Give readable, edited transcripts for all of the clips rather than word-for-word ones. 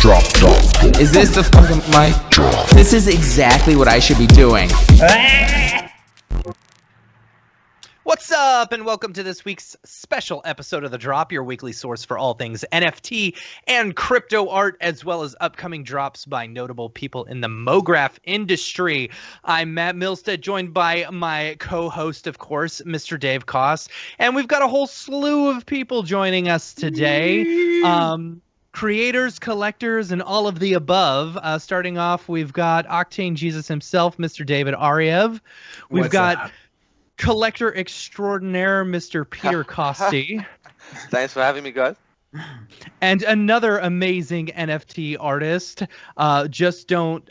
Drop top. Is this the fucking mic? This is exactly what I should be doing. What's up, and welcome to this week's special episode of The Drop, your weekly source for all things NFT and crypto art, as well as upcoming drops by notable people in the Mograph industry. I'm Matt Milstead, joined by my co-host, of course, Mr. Dave Costi, and we've got a whole slew of people joining us today. Creators, collectors, and all of the above. Starting off, we've got Octane Jesus himself, Mr. David Ariew. We've got collector extraordinaire, Mr. Peter Costi. Thanks for having me, guys. And another amazing NFT artist. Just don't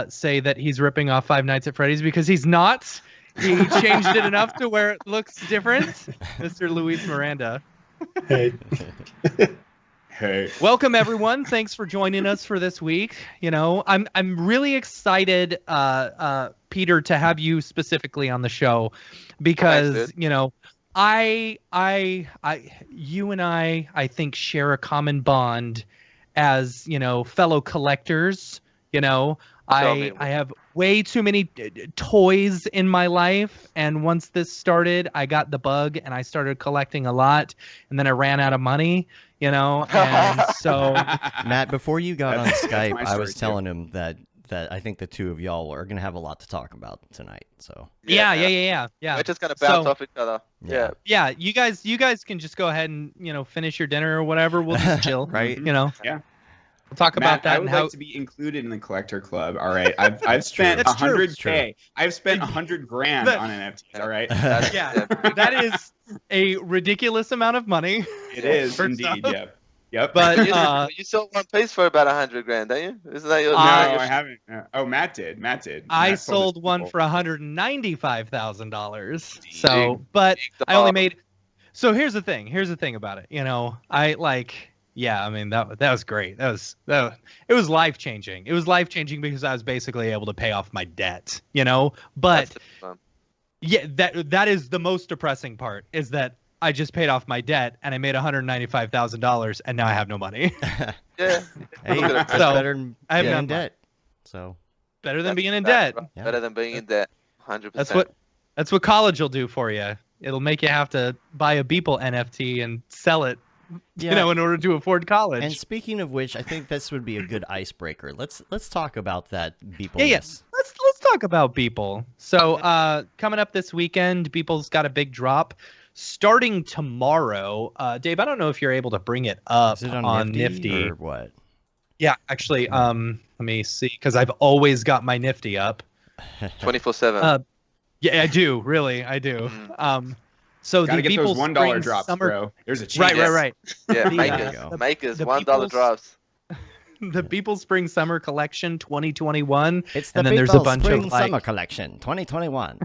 say that he's ripping off Five Nights at Freddy's, because he's not. He changed it enough to where it looks different. Mr. Luis Miranda. Hey. Hey. Welcome, everyone. Thanks for joining us for this week. You know, I'm really excited, Peter, to have you specifically on the show, because Thanks, you know, you and I think share a common bond as, you know, fellow collectors. You know, I have way too many toys in my life, and once this started, I got the bug and I started collecting a lot, and then I ran out of money. You know, and so Matt, before you got on Skype, my I was story, telling him that I think the two of y'all are gonna have a lot to talk about tonight. So yeah. We're just gonna bounce off each other. Yeah. You guys can just go ahead and, you know, finish your dinner or whatever. We'll just chill, Right? You know. Yeah. We'll talk about Matt, that. I would and how like to be included in the collector club. All right, I've spent That's true. $100K. I've spent $100,000 on NFTs. All right, yeah, that is a ridiculous amount of money. it is First indeed. off. Yep. But you sold one piece for about $100,000, don't you? Isn't that your? No, I I haven't. Oh, Matt did. I Matt sold one people. for $195,000. So, but I only made. So here's the thing. Here's the thing about it. You know, I like. Yeah, I mean that was great. It was life changing. It was life changing because I was basically able to pay off my debt. You know, but yeah, that is the most depressing part, is that I just paid off my debt and I made $195,000 and now I have no money. Yeah. Hey, that's So, better than I have being no in money. debt. So Better than being in debt. Yeah. Better than being in debt. 100%. That's what college will do for you. It'll make you have to buy a Beeple NFT and sell it, yeah. you know, in order to afford college. And speaking of which, I think this would be a good icebreaker. Let's talk about that Beeple. Yeah. Let's talk about Beeple. So coming up this weekend, Beeple's got a big drop starting tomorrow. Dave, I don't know if you're able to bring it up Is it on Nifty or what? Yeah, actually, let me see, because I've always got my Nifty up. 24/7. Yeah, I do. Really, I do. So Gotta the get those Beeple $1 Spring drops, Summer... bro. There's a chance. Right. Yeah, the, makers the $1 Beeple's- drops. The Beeple Spring Summer Collection 2021. It's the and then there's a Beeple bunch Spring of like, Summer Collection 2021.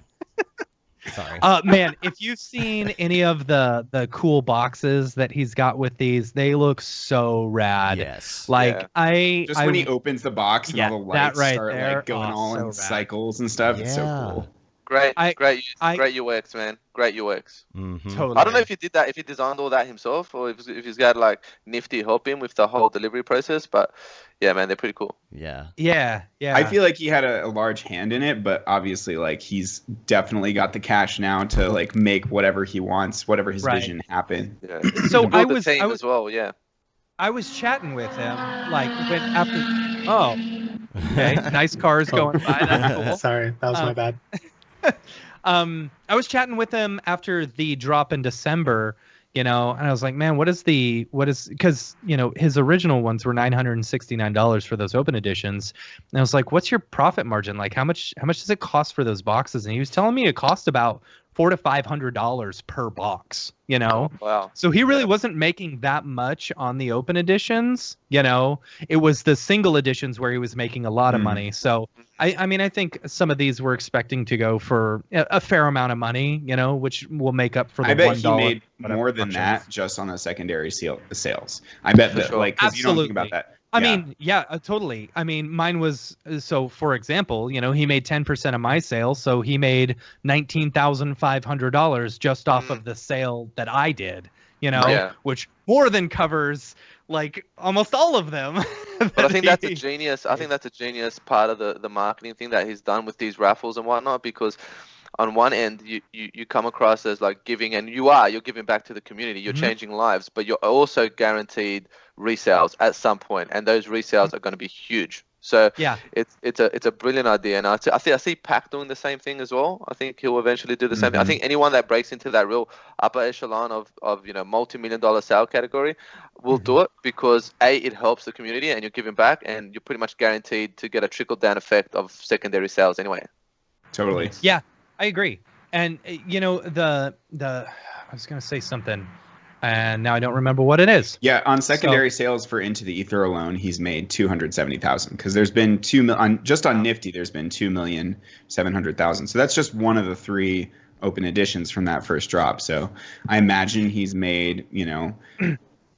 Sorry. man, if you've seen any of the cool boxes that he's got with these, they look so rad. Yes. Like Yeah. Just when he opens the box and Yeah, all the that lights right start there. like going Oh, all so in rad. cycles and stuff. It's so Yeah. cool. Great UX, man. Great UX. Mhm. totally. I don't know if he did that, if he designed all that himself, or if he's got like Nifty help him with the whole delivery process. But yeah, man, they're pretty cool. Yeah. Yeah. I feel like he had a large hand in it, but obviously, like, he's definitely got the cash now to like make whatever he wants, whatever his Right. vision happen. Yeah. So To build the was- team I was- as well. Yeah. I was chatting with him, like, when after. Oh, okay. Nice cars going by. That's cool. Sorry, that was my bad. I was chatting with him after the drop in December, you know, and I was like, man, because, you know, his original ones were $969 for those open editions. And I was like, what's your profit margin? Like, how much does it cost for those boxes? And he was telling me it cost about $400 to $500 per box, you know? Wow. So he really wasn't making that much on the open editions, you know. It was the single editions where he was making a lot of money. So I mean, I think some of these were expecting to go for a fair amount of money, you know, which will make up for the I bet $1. he made whatever more than options. that just on the secondary sales. I bet that, sure. like, because you don't think about Absolutely. that. I mean, yeah, totally. I mean, mine was, so for example, you know, he made 10% of my sale, so he made $19,500 just off of the sale that I did, you know, Yeah. which more than covers like almost all of them. But I think that's a genius. I think that's a genius part of the marketing thing that he's done with these raffles and whatnot. Because on one end, you come across as like giving, and you're giving back to the community. You're changing lives, but you're also guaranteed resales at some point, and those resales are going to be huge. So yeah, it's a brilliant idea, and I see Pac doing the same thing as well. I think he'll eventually do the same thing. I think anyone that breaks into that real upper echelon of multi-million-dollar sale category will do it, because it helps the community, and you're giving back, and you're pretty much guaranteed to get a trickle-down effect of secondary sales anyway. Totally. Yeah, I agree. And the I was gonna say something, and now I don't remember what it is. Yeah, on secondary sales for Into the Ether alone, he's made 270,000, because there's been just on Nifty. There's been 2,700,000. So that's just one of the 3 open editions from that first drop. So I imagine he's made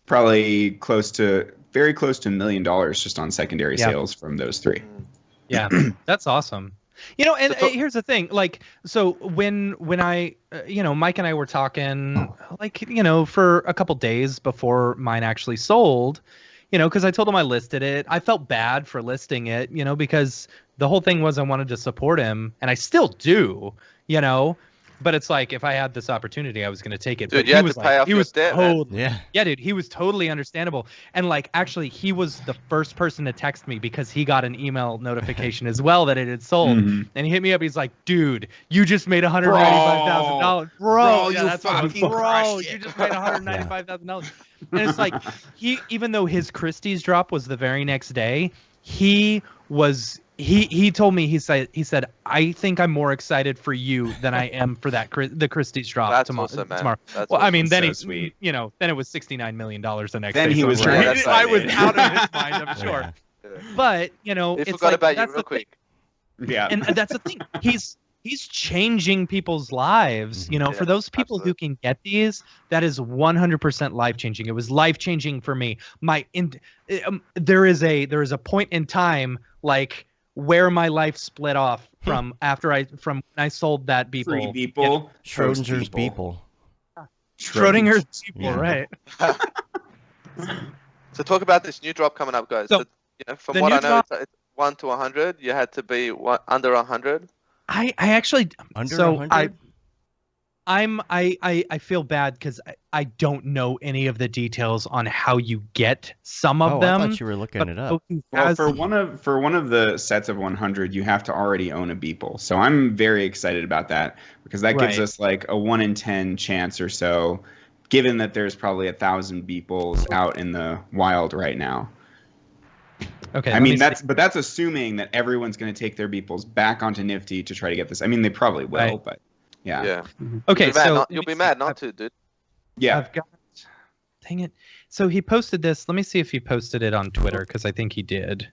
probably very close to $1 million just on secondary sales from those 3. Yeah, that's awesome. And here's the thing, like, so when I, Mike and I were talking, like, for a couple days before mine actually sold, because I told him I listed it. I felt bad for listing it, because the whole thing was I wanted to support him, and I still do, but it's like, if I had this opportunity, I was going to take it. Dude, but you had to pay off your debt, man. Yeah, dude, he was totally understandable. And like, actually, he was the first person to text me, because he got an email notification as well that it had sold. And he hit me up. He's like, dude, you just made $195,000. Bro, yeah, that's what you just made $195,000. And it's like, even though his Christie's drop was the very next day, he told me, he said, I think I'm more excited for you than I am for the Christie's drop That's tomorrow. awesome, man. Well, awesome. I mean, then sweet. then it was $69 million the next then day. He was I right. was out of his mind, I'm sure. Yeah. But He it's forgot like, about you that's real quick. Yeah. and that's the thing. He's changing people's lives. For those people who can get these, that is 100% life changing. It was life changing for me. There is a point in time, like, where my life split off from when I sold that Beeple. Free Beeple. Schrodinger's Beeple. Schrodinger's Beeple, right? So talk about this new drop coming up, guys. So, from what I know, it's 1 to 100. You had to be under 100. I actually Under 100? I feel bad because I don't know any of the details on how you get some of them. I thought you were looking it up. Well, for one of the sets of 100, you have to already own a Beeple. So I'm very excited about that, because that gives us like a 1 in 10 chance or so, given that there's probably 1,000 Beeples out in the wild right now. Okay. I mean, that's assuming that everyone's going to take their Beeples back onto Nifty to try to get this. I mean, they probably will, but yeah. Yeah. Okay, you'll be mad not to, dude. Yeah. I've got. Dang it. So he posted this. Let me see if he posted it on Twitter, because I think he did.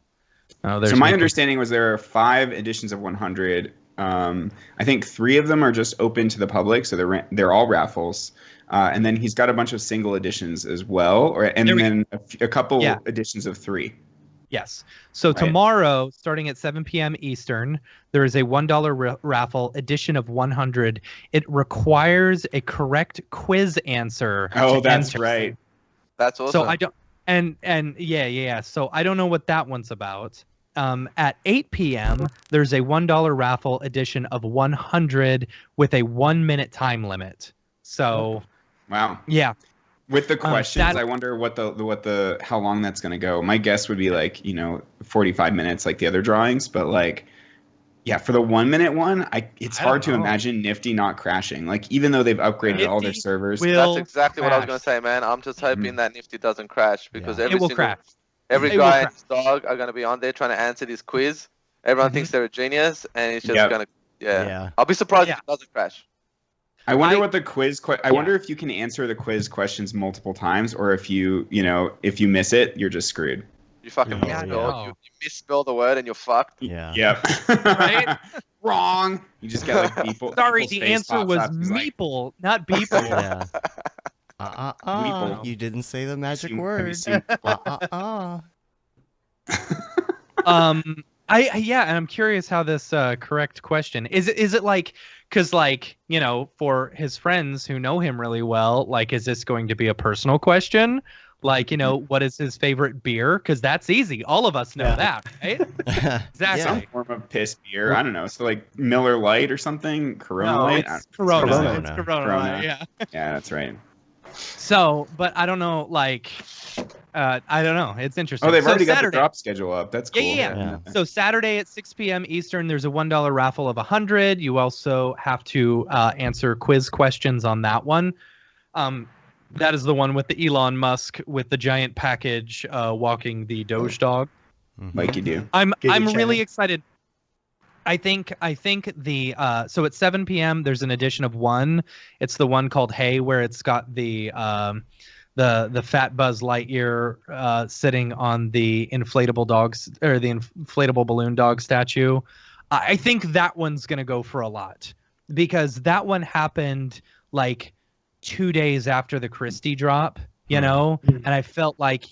Oh, so my understanding was there are 5 editions of 100. I think 3 of them are just open to the public, so they're all raffles. And then he's got a bunch of single editions as well, and then a couple editions of 3. Yes. So tomorrow, starting at 7 p.m. Eastern, there is a $1 raffle edition of 100. It requires a correct quiz answer. Oh, that's right. That's awesome. So I don't, and yeah. So I don't know what that one's about. At 8 p.m., there's a $1 raffle edition of 100 with a 1-minute time limit. So, wow. Yeah. With the questions, I wonder what the how long that's going to go. My guess would be like 45 minutes, like the other drawings. But like, yeah, for the 1-minute one, it's hard to imagine Nifty not crashing. Like, even though they've upgraded all their servers, that's exactly what I was going to say, man. I'm just hoping that Nifty doesn't crash, because every guy and his dog are going to be on there trying to answer this quiz. Everyone thinks they're a genius, and it's just going to I'll be surprised if it doesn't crash. I wonder what the quiz. I wonder if you can answer the quiz questions multiple times, or if you miss it, you're just screwed. You fucking misspell. You misspell the word and you're fucked. Yeah. Yep. Right? Wrong. You just get like Beeple. Sorry, the answer was meeple, not Beeple. Yeah. You didn't say the magic word. And I'm curious how this correct question is it like, because like, for his friends who know him really well, like, is this going to be a personal question? Like, what is his favorite beer? Because that's easy. All of us know that, right? Exactly. Some form of piss beer. I don't know. So like Miller Lite or something. Corona No, Light. it's Corona. Corona. It's Corona. Corona. Light, yeah. Yeah, that's right. So, but I don't know. Like, I don't know. It's interesting. Oh, they've So already got the Saturday- drop schedule up. That's cool. Yeah. So Saturday at 6 p.m. Eastern, there's a $1 raffle of 100. You also have to answer quiz questions on that one. That is the one with the Elon Musk with the giant package walking the Doge dog. Like you do. I'm Giga really Chad. excited. I think the so at 7 p.m. there's an edition of one. It's the one called Hey, where it's got the fat Buzz Lightyear sitting on the inflatable dogs or the inflatable balloon dog statue. I think that one's gonna go for a lot because that one happened like 2 days after the Christie drop, and I felt like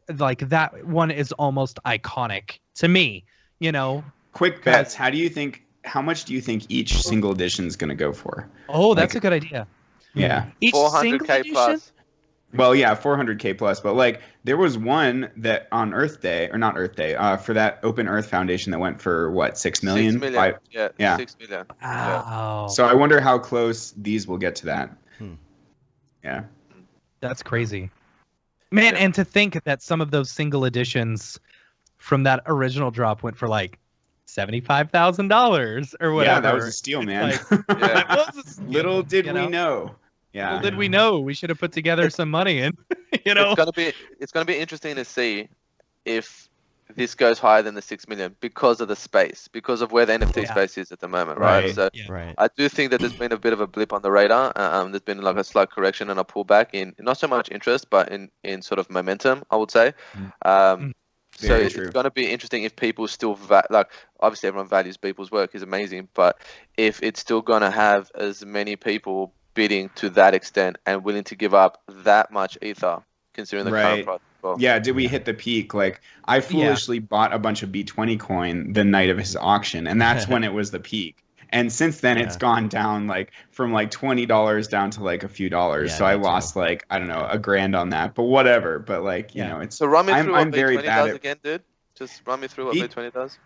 that one is almost iconic to me, Quick bets. How much do you think each single edition is going to go for? Oh, that's a good idea. Yeah. Each single 400K edition? plus. Well, yeah, 400K plus, but like there was one that on Earth Day, or not Earth Day, for that Open Earth Foundation that went for what, 6 million? 6 million. Yeah. 6 million. Wow. So I wonder how close these will get to that. Yeah. That's crazy. Man, and to think that some of those single editions from that original drop went for like $75,000 or whatever. Yeah, that was a steal, man. That was a steal, Little did we know. Yeah. Little did we know. We should have put together some money and, It's gonna be interesting to see if this goes higher than the 6 million because of the space, because of where the NFT space is at the moment, right? Right. So Right. I do think that there's been a bit of a blip on the radar. There's been like a slight correction and a pullback in not so much interest, but in sort of momentum, I would say. So Very it's true. going to be interesting if people still obviously everyone values people's work is amazing, but if it's still going to have as many people bidding to that extent and willing to give up that much ether, considering the current price. Well, Yeah, did we hit the peak? Like, I foolishly bought a bunch of B20 coin the night of his auction, and that's when it was the peak. And since then, it's gone down like from like $20 down to like a few dollars. Yeah, so I me lost too. like, I don't know, $1,000 on that. But whatever. But like, you know, it's So run me through I'm what very B20 bad does at- again, dude. Just run me through what B20 does.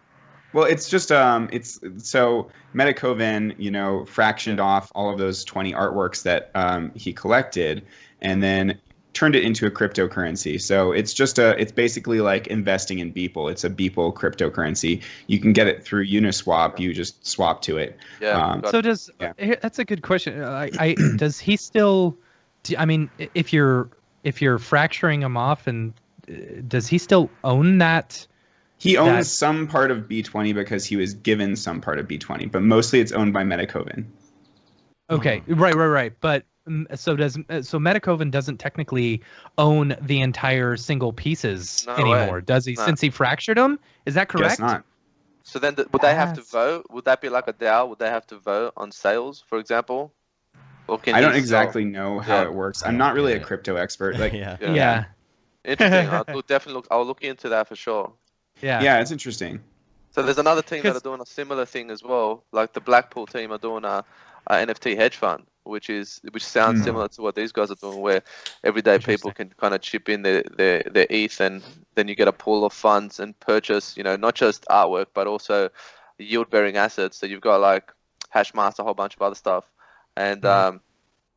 Well, it's just it's so Metacoven, you know, fractioned off all of those 20 artworks that he collected, and then turned it into a cryptocurrency. So it's just it's basically like investing in Beeple. It's a Beeple cryptocurrency. You can get it through Uniswap. You just swap to it. Yeah. So does that's a good question. Does he still? I mean, if you're fracturing him off, and does he still own that? He owns some part of B20 because he was given some part of B20, but mostly it's owned by Metacoven. Okay, right. But so Metacoven doesn't technically own the entire single pieces anymore, does he? No. Since he fractured them, is that correct? Guess not. So then, would they have to vote? Would that be like a DAO? Would they have to vote on sales, for example? Or can I don't he exactly know how it works. I'm not really a crypto expert. Like, Yeah. Interesting. I'll look into that for sure. yeah, it's interesting. So there's another team that are doing a similar thing as well. Like the Blackpool team are doing a NFT hedge fund, which sounds similar to what these guys are doing, where everyday people can kind of chip in their ETH, and then you get a pool of funds and purchase, you know, not just artwork but also yield-bearing assets. So you've got like Hashmaster, a whole bunch of other stuff, and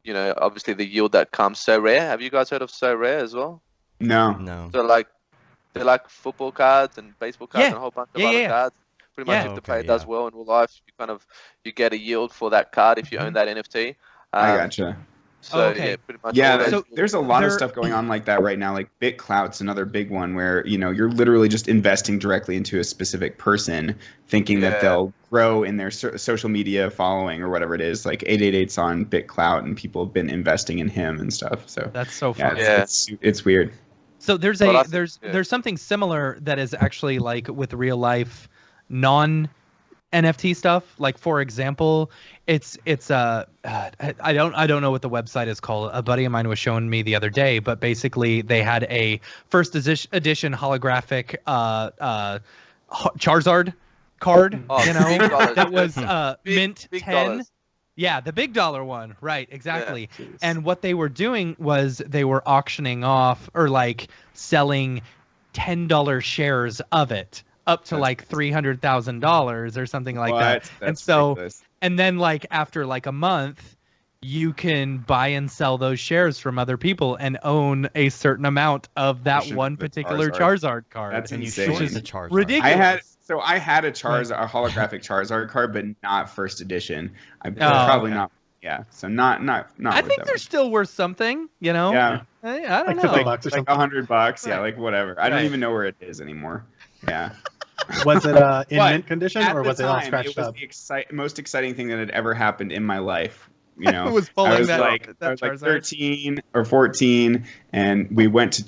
you know, obviously the yield that comes. So Rare. Have you guys heard of So Rare as well? No. So like they're like football cards and baseball cards and a whole bunch of other cards. Pretty much if the player does well in real life, you get a yield for that card if you own that NFT. I gotcha. So yeah, pretty much. Yeah, there's a lot of stuff going on like that right now. Like BitClout's another big one where, you know, you're literally just investing directly into a specific person, thinking that they'll grow in their social media following or whatever it is. Like 888's on BitClout, and people have been investing in him and stuff. So that's so fun. It's weird. So there's something similar that is actually like with real life non NFT stuff. Like for example, it's I don't know what the website is called. A buddy of mine was showing me the other day, but basically they had a first edition holographic Charizard card, you know, that was mint 10. Yeah, the big dollar one. Right, exactly. Yeah. And what they were doing was they were auctioning off or like selling $10 shares of it up to That's like $300,000 or something like that. What? And That's so, ridiculous. and then like after like a month, you can buy and sell those shares from other people and own a certain amount of that Portion one of the particular Charizard. Charizard card. That's And you insane. short the Charizard. Ridiculous. I had a holographic Charizard card, but not first edition. okay. Not. Yeah, so not. I worth think that they're much. still worth something, you know? Yeah, I don't Like know. 50 bucks or like something. $100. Yeah, Right. like whatever. I don't Right. even know where it is anymore. Yeah. Was it in But mint condition At or the was it all time, scratched it was up? the most exciting thing that had ever happened in my life. You know, It was I pulling was that- like that I was like Charizard. 13 or 14, and we went to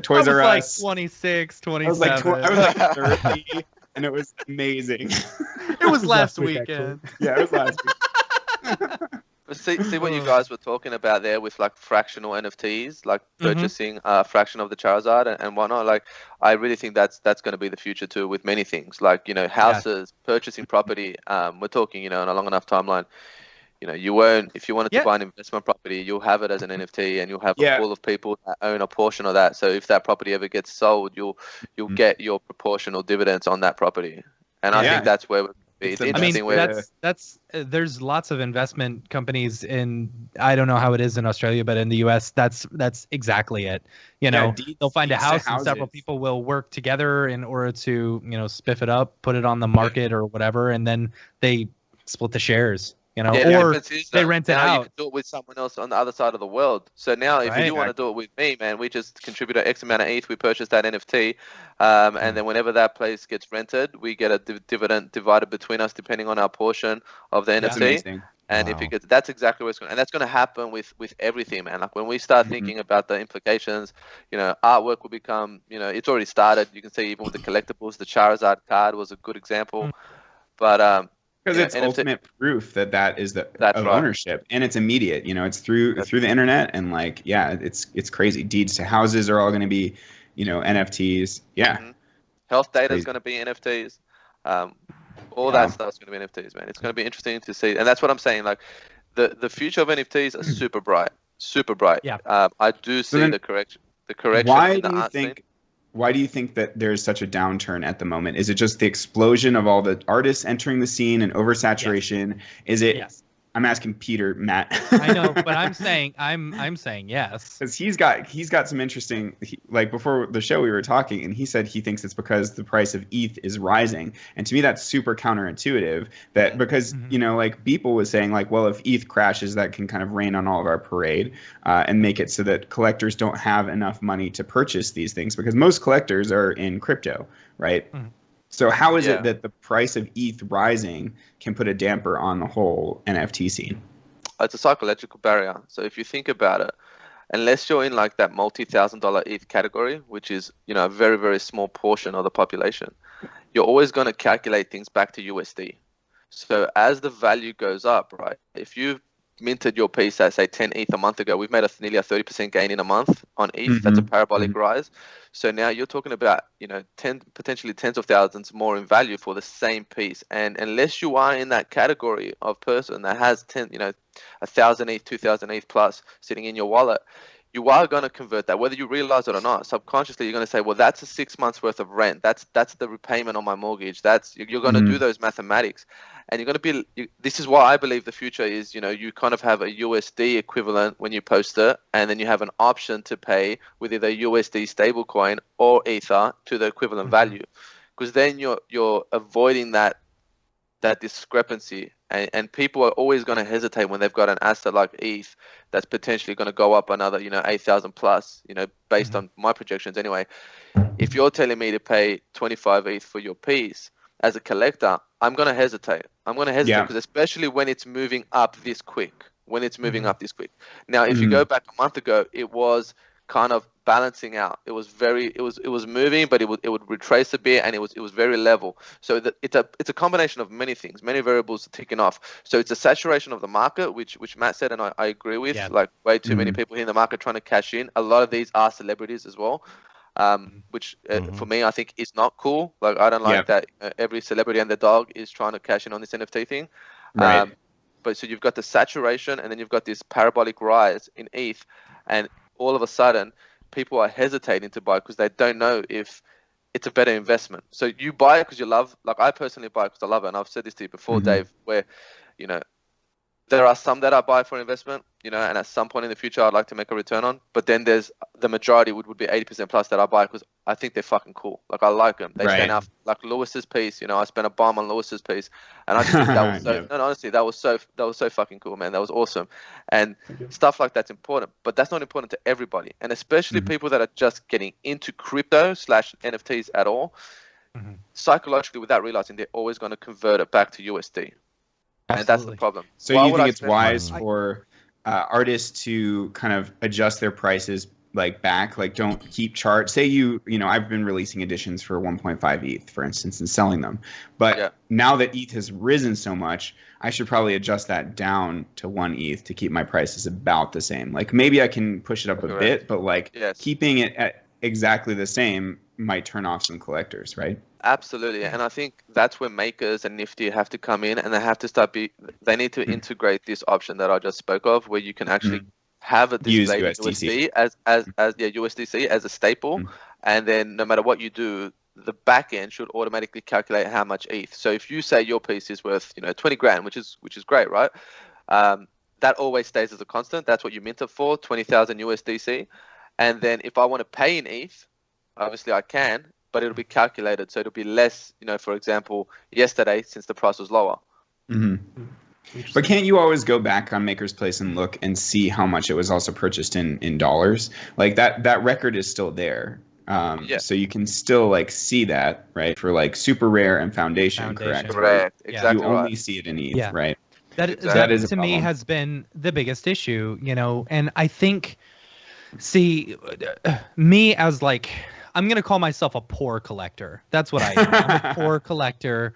Toys I R was like Us. 26, I was 27. like 30, and it was amazing. It was last week, weekend. Yeah, it was last week. But see what you guys were talking about there with like fractional NFTs, like Mhm. purchasing a fraction of the Charizard and whatnot. Like, I really think that's going to be the future too with many things. Like, you know, houses, purchasing property. We're talking, you know, on a long enough timeline. You know, you won't, if you wanted to Yeah. buy an investment property, you'll have it as an NFT, and you'll have Yeah. a pool of people that own a portion of that. So if that property ever gets sold, you'll get your proportional dividends on that property. And I Yeah. think that's where it's the I best interesting. mean, way that's there's lots of investment companies in, I don't know how it is in Australia, but in the US, that's exactly it. You know, they'll find a deeds to house and several houses. people will work together in order to, you know, spiff it up, put it on the market or whatever, and then they split the shares, you know, Yeah, the or difference is they that rent it now you out. can do it with someone else on the other side of the world. So now, if Right. you want to do it with me, man, we just contribute an X amount of ETH. We purchase that NFT, and then whenever that place gets rented, we get a dividend divided between us, depending on our portion of the That's NFT. amazing. And if Wow. it gets, that's exactly what's going, and that's going to happen with everything, man. Like when we start thinking about the implications, you know, artwork will become, you know, it's already started. You can see even with the collectibles, the Charizard card was a good example, but Because yeah, it's NFT ultimate proof that is the That's of right. ownership, and it's immediate. You know, it's through the internet, and like, yeah, it's crazy. Deeds to houses are all going to be, you know, NFTs. Yeah, Mhm. Health data is crazy. going to be NFTs. All Yeah. that stuff's going to be NFTs, man. It's going to be interesting to see, and that's what I'm saying. Like, the future of NFTs are super bright, super bright. Yeah. I do see then the correction why in the do you art scene. think? Why do you think that there's such a downturn at the moment? Is it just the explosion of all the artists entering the scene and oversaturation? Is it? Yes. I'm asking Peter, Matt. I know, but I'm saying yes. Because he's got some interesting, like before the show we were talking, and he said he thinks it's because the price of ETH is rising, and to me that's super counterintuitive. That because you know, like Beeple was saying, like, well, if ETH crashes, that can kind of rain on all of our parade and make it so that collectors don't have enough money to purchase these things, because most collectors are in crypto, right? Mhm. So how is Yeah. it that the price of ETH rising can put a damper on the whole NFT scene? It's a psychological barrier. So if you think about it, unless you're in like that multi-$1,000 ETH category, which is, you know, a very, very small portion of the population, you're always going to calculate things back to USD. So as the value goes up, right, if you minted your piece at say 10 ETH a month ago, we've made nearly a 30% gain in a month on ETH. That's a parabolic rise. So now you're talking about, you know, potentially tens of thousands more in value for the same piece. And unless you are in that category of person that has 1,000 ETH, 2,000 ETH plus sitting in your wallet, you are going to convert that, whether you realize it or not. Subconsciously, you're going to say, well, that's a 6 months worth of rent. That's the repayment on my mortgage. You're going to do those mathematics. And you're going to be, this is why I believe the future is, you know, you kind of have a USD equivalent when you post it, and then you have an option to pay with either USD stablecoin or Ether to the equivalent value. Because then you're avoiding that discrepancy. And people are always going to hesitate when they've got an asset like ETH that's potentially going to go up another, you know, 8,000 plus, you know, based on my projections anyway. If you're telling me to pay 25 ETH for your piece, as a collector, I'm going to hesitate. Because especially when it's moving up this quick. Now, if you go back a month ago, it was kind of balancing out. It was moving, but it would retrace a bit, and it was very level. So it's a combination of many things, many variables ticking off. So it's a saturation of the market, which Matt said, and I agree with. Yeah. Like way too many people in the market trying to cash in. A lot of these are celebrities as well. Which for me, I think is not cool. Like, I don't like that every celebrity and their dog is trying to cash in on this NFT thing. Right. but so you've got the saturation, and then you've got this parabolic rise in ETH, and all of a sudden people are hesitating to buy because they don't know if it's a better investment. So you buy it because you love, like I personally buy it because I love it, and I've said this to you before, Dave, where there are some that I buy for investment, and at some point in the future I'd like to make a return on. But then there's the majority would be 80% plus that I buy because I think they're fucking cool. Like I like them. They stand out. Like Lewis's piece, I spent a bomb on Lewis's piece, and I just think that was so. No, honestly, that was so fucking cool, man. That was awesome, and stuff like that's important. But that's not important to everybody, and especially people that are just getting into crypto / NFTs at all. Psychologically, without realizing, they're always going to convert it back to USD. And that's the problem. So you think it's wise for artists to kind of adjust their prices back, don't keep charge. Say I've been releasing editions for 1.5 ETH, for instance, and selling them. But now that ETH has risen so much, I should probably adjust that down to 1 ETH to keep my prices about the same. Maybe I can push it up a bit, but keeping it at exactly the same might turn off some collectors, right? Absolutely, and I think that's where makers and Nifty have to come in, and they have to they need to integrate this option that I just spoke of, where you can actually have a display USDC as USDC as a staple, and then no matter what you do, the back end should automatically calculate how much ETH. So if you say your piece is worth 20 grand, which is great, right? That always stays as a constant. That's what you mint it for, 20,000 USDC, and then if I want to pay in ETH, obviously I can. But it'll be calculated, so it'll be less, for example, yesterday since the price was lower. But can't you always go back on Maker's Place and look and see how much it was also purchased in dollars? That record is still there. So you can still see that, right? For super rare and foundation. Correct. Exactly. You only see it in ETH, right? That is to me has been the biggest issue, and I think, me as I'm going to call myself a poor collector. That's what I am. I'm a poor collector,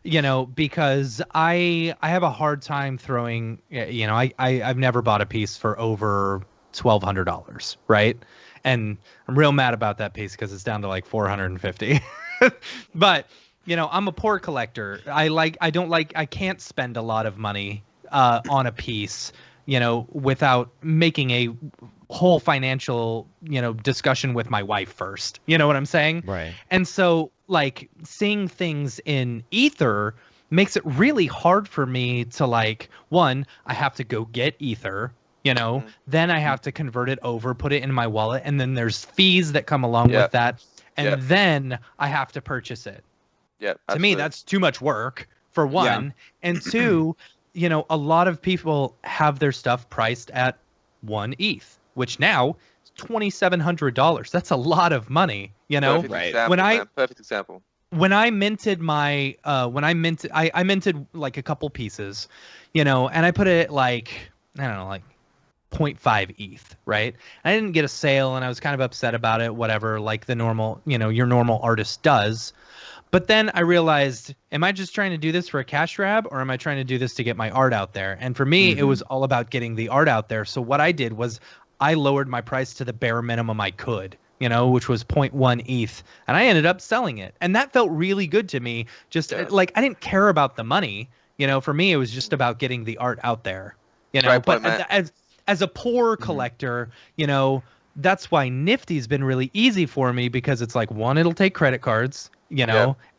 because I have a hard time throwing, I've never bought a piece for over $1,200, right? And I'm real mad about that piece because it's down to $450. But, I'm a poor collector. I can't spend a lot of money on a piece, without making a whole financial discussion with my wife first, you know what I'm saying? Right. And so seeing things in Ether makes it really hard for me to one, I have to go get Ether, then I have to convert it over, put it in my wallet, and then there's fees that come along with that, and then I have to purchase it. To me, that's too much work, for one, and two, a lot of people have their stuff priced at 1 ETH, which now is $2,700. That's a lot of money, Perfect example, perfect example. When I minted my I minted a couple pieces, and I put it I don't know, 0.5 ETH, right? I didn't get a sale, and I was kind of upset about it, whatever, the normal, your normal artist does. But then I realized, am I just trying to do this for a cash grab, or am I trying to do this to get my art out there? And for me, it was all about getting the art out there. So what I did was I lowered my price to the bare minimum I could, which was 0.1 ETH. And I ended up selling it. And that felt really good to me. Just I didn't care about the money. For me, it was just about getting the art out there. But as a poor collector, that's why Nifty's been really easy for me, because it's one, it'll take credit cards.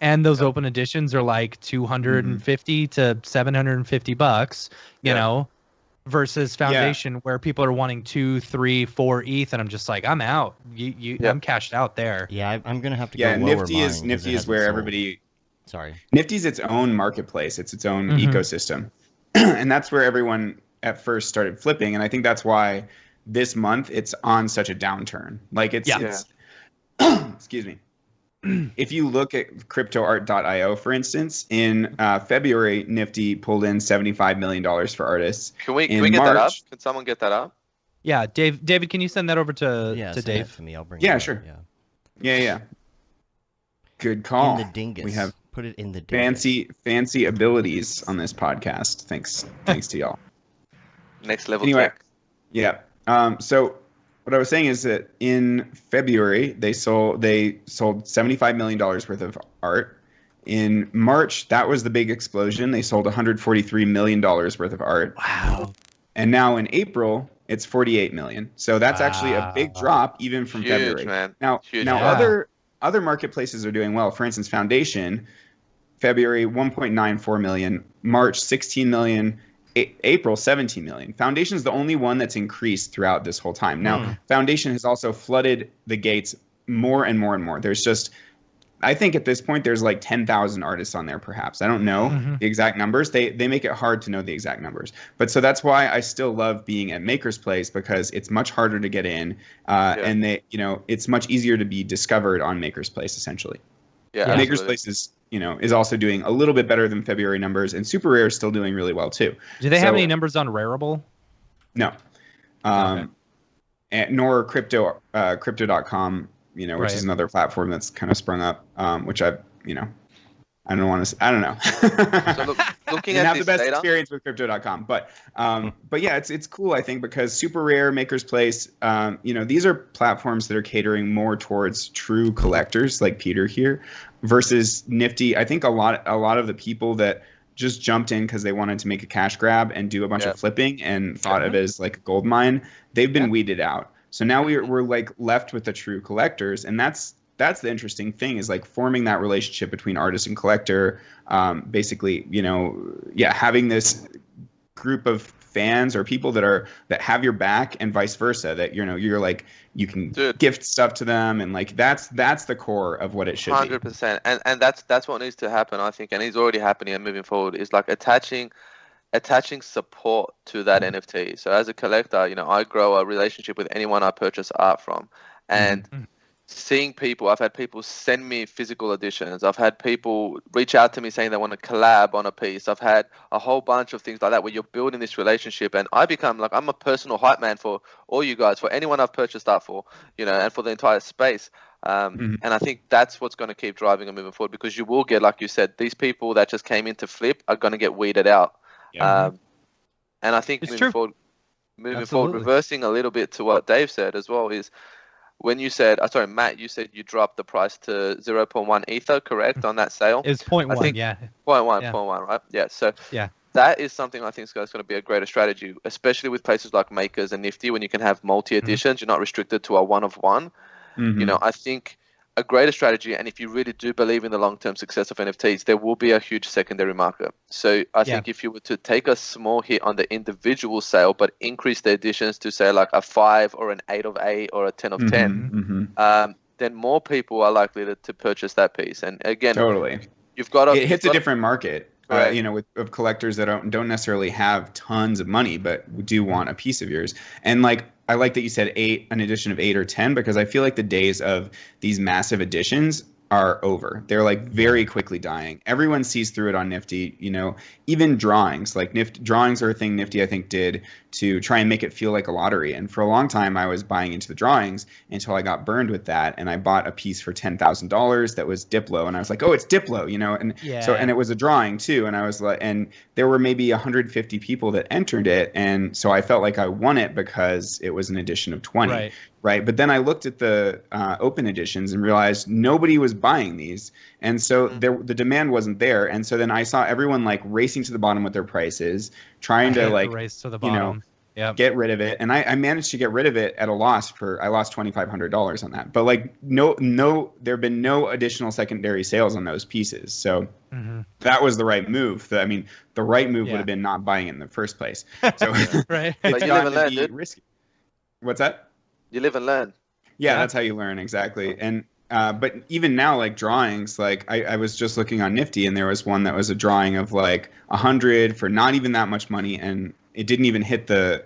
And those open editions are $250 to $750, versus foundation where people are wanting 2, 3, 4 ETH, and I'm just I'm out. I'm cashed out there. Yeah, I'm gonna have to go lower Nifty is where everybody. Sorry. Nifty's its own marketplace. It's its own ecosystem, and that's where everyone at first started flipping. And I think that's why this month it's on such a downturn. It's excuse me. If you look at cryptoart.io, for instance, in February, Nifty pulled in $75 million for artists. Can we get that up? Can someone get that up? Yeah, David, can you send that over to Dave? To me. I'll bring it up. Sure. Yeah. Good call. In the dingus. We have put it in the dingus. fancy abilities on this podcast. Thanks to y'all. Next level tech. Yeah. So what I was saying is that in February they sold $75 million worth of art. in March, that was the big explosion. They sold $143 million worth of art. Wow. And now in April, it's 48 million. So that's actually a big drop even from February. Man. Now, other marketplaces are doing well. For instance, Foundation, February 1.94 million, March 16 million, April 17 million. Foundation's the only one that's increased throughout this whole time. Now, Foundation has also flooded the gates more and more and more. There's just, I think at this point there's like 10,000 artists on there perhaps. I don't know the exact numbers. They make it hard to know the exact numbers. But so that's why I still love being at Maker's Place, because it's much harder to get in and it's much easier to be discovered on Maker's Place essentially. Yeah. Maker's Place is also doing a little bit better than February numbers, and Super Rare is still doing really well too. Do they have any numbers on Rarible? No. Nor crypto.com, which is another platform that's kind of sprung up, which I don't know. So looking at have this the best data, experience with crypto.com, but yeah, it's cool, I think, because Super Rare, Maker's Place, these are platforms that are catering more towards true collectors like Peter here, versus Nifty. I think a lot of the people that just jumped in because they wanted to make a cash grab and do a bunch of flipping and thought of it as like a gold mine, they've been weeded out. So now we're like left with the true collectors, and that's the interesting thing, is like forming that relationship between artist and collector. Basically, having this group of fans or people that have your back, and vice versa. That you're like, you can gift stuff to them, and like that's the core of what it should be. 100%, and that's what needs to happen, I think, and it's already happening and moving forward. Is like attaching support to that NFT. So as a collector, I grow a relationship with anyone I purchase art from, and seeing people, I've had people send me physical editions. I've had people reach out to me saying they want to collab on a piece. I've had a whole bunch of things like that where you're building this relationship, and I become like, I'm a personal hype man for all you guys, for anyone I've purchased art for, and for the entire space. And I think that's what's going to keep driving and moving forward, because you will get, like you said, these people that just came in to flip are going to get weeded out. And I think moving forward, reversing a little bit to what Dave said as well, is when you said, Matt, you said you dropped the price to 0.1 Ether, correct, on that sale? It's 0.1, yeah. 0.1, right? Yeah. So that is something I think is going to be a greater strategy, especially with places like Makers and Nifty, when you can have multi-editions. You're not restricted to a one-of-one. I think a greater strategy, and if you really do believe in the long-term success of NFTs, there will be a huge secondary market. So I think if you were to take a small hit on the individual sale, but increase the editions to say like a 5 or an 8 of 8 or a 10 of 10, then more people are likely to purchase that piece. And again, you've got it hits a different market. Of collectors that don't necessarily have tons of money, but do want a piece of yours. And like, I like that you said an edition of 8 or 10, because I feel like the days of these massive editions are over. They're like very quickly dying. Everyone sees through it on Nifty, even drawings. Like drawings are a thing Nifty, I think, did to try and make it feel like a lottery. And for a long time, I was buying into the drawings until I got burned with that. And I bought a piece for $10,000 that was Diplo. And I was like, oh, it's Diplo, and it was a drawing too. And I was like, and there were maybe 150 people that entered it. And so I felt like I won it because it was an edition of 20. Right. But then I looked at the open editions and realized nobody was buying these. And so the demand wasn't there. And so then I saw everyone like racing to the bottom with their prices, trying to like, race to the bottom. Get rid of it. And I managed to get rid of it at a loss. I lost $2,500 on that. But like no, there have been no additional secondary sales on those pieces. So that was the right move. The right move would have been not buying it in the first place. So But you live and learn, dude. Risky. What's that? You live and learn. Yeah, that's how you learn, exactly. And but even now, like drawings, like I was just looking on Nifty, and there was one that was a drawing of like 100 for not even that much money, and it didn't even hit the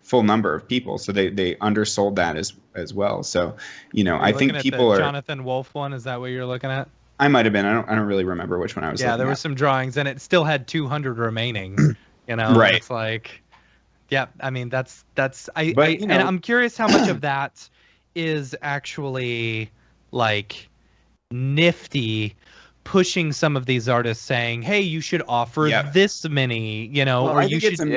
full number of people, so they undersold that as well. So I think people are. Jonathan Wolf one, is that what you're looking at? I might have been. I don't really remember which one I was. Yeah, there were some drawings, and it still had 200 remaining. Right. It's like. Yeah, that's and I'm curious how much of that is actually like Nifty pushing some of these artists, saying, "Hey, you should offer this many," or you should do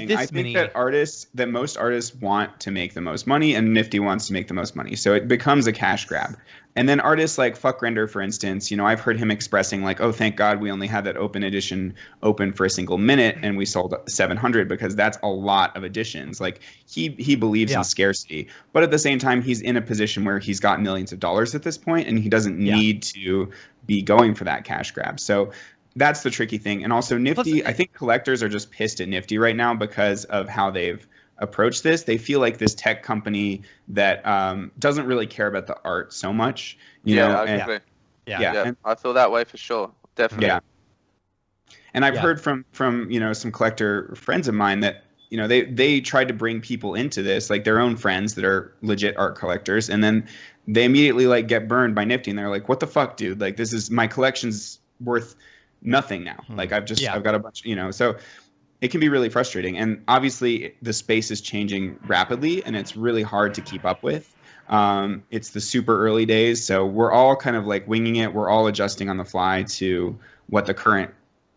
this many. I think that most artists want to make the most money, and Nifty wants to make the most money, so it becomes a cash grab. And then artists like Fuck Render, for instance, you know, I've heard him expressing like, oh, thank God we only had that open edition open for a single minute and we sold 700 because that's a lot of editions. Like he believes in scarcity, but at the same time, he's in a position where he's got millions of dollars at this point and he doesn't need to be going for that cash grab. So that's the tricky thing. And also Nifty, I think collectors are just pissed at Nifty right now because of how they've approach this. They feel like this tech company that doesn't really care about the art so much, you know. I agree. Yeah, and, I feel that way for sure, definitely. Yeah, and I've heard from you know some collector friends of mine that you know they tried to bring people into this, like their own friends that are legit art collectors, and then they immediately like get burned by Nifty, and they're like, "What the fuck, dude? Like this is my collection's worth nothing now. Like I've got a bunch, you know." So it can be really frustrating. And obviously the space is changing rapidly and it's really hard to keep up with. It's the super early days. So we're all kind of like winging it. We're all adjusting on the fly to what the current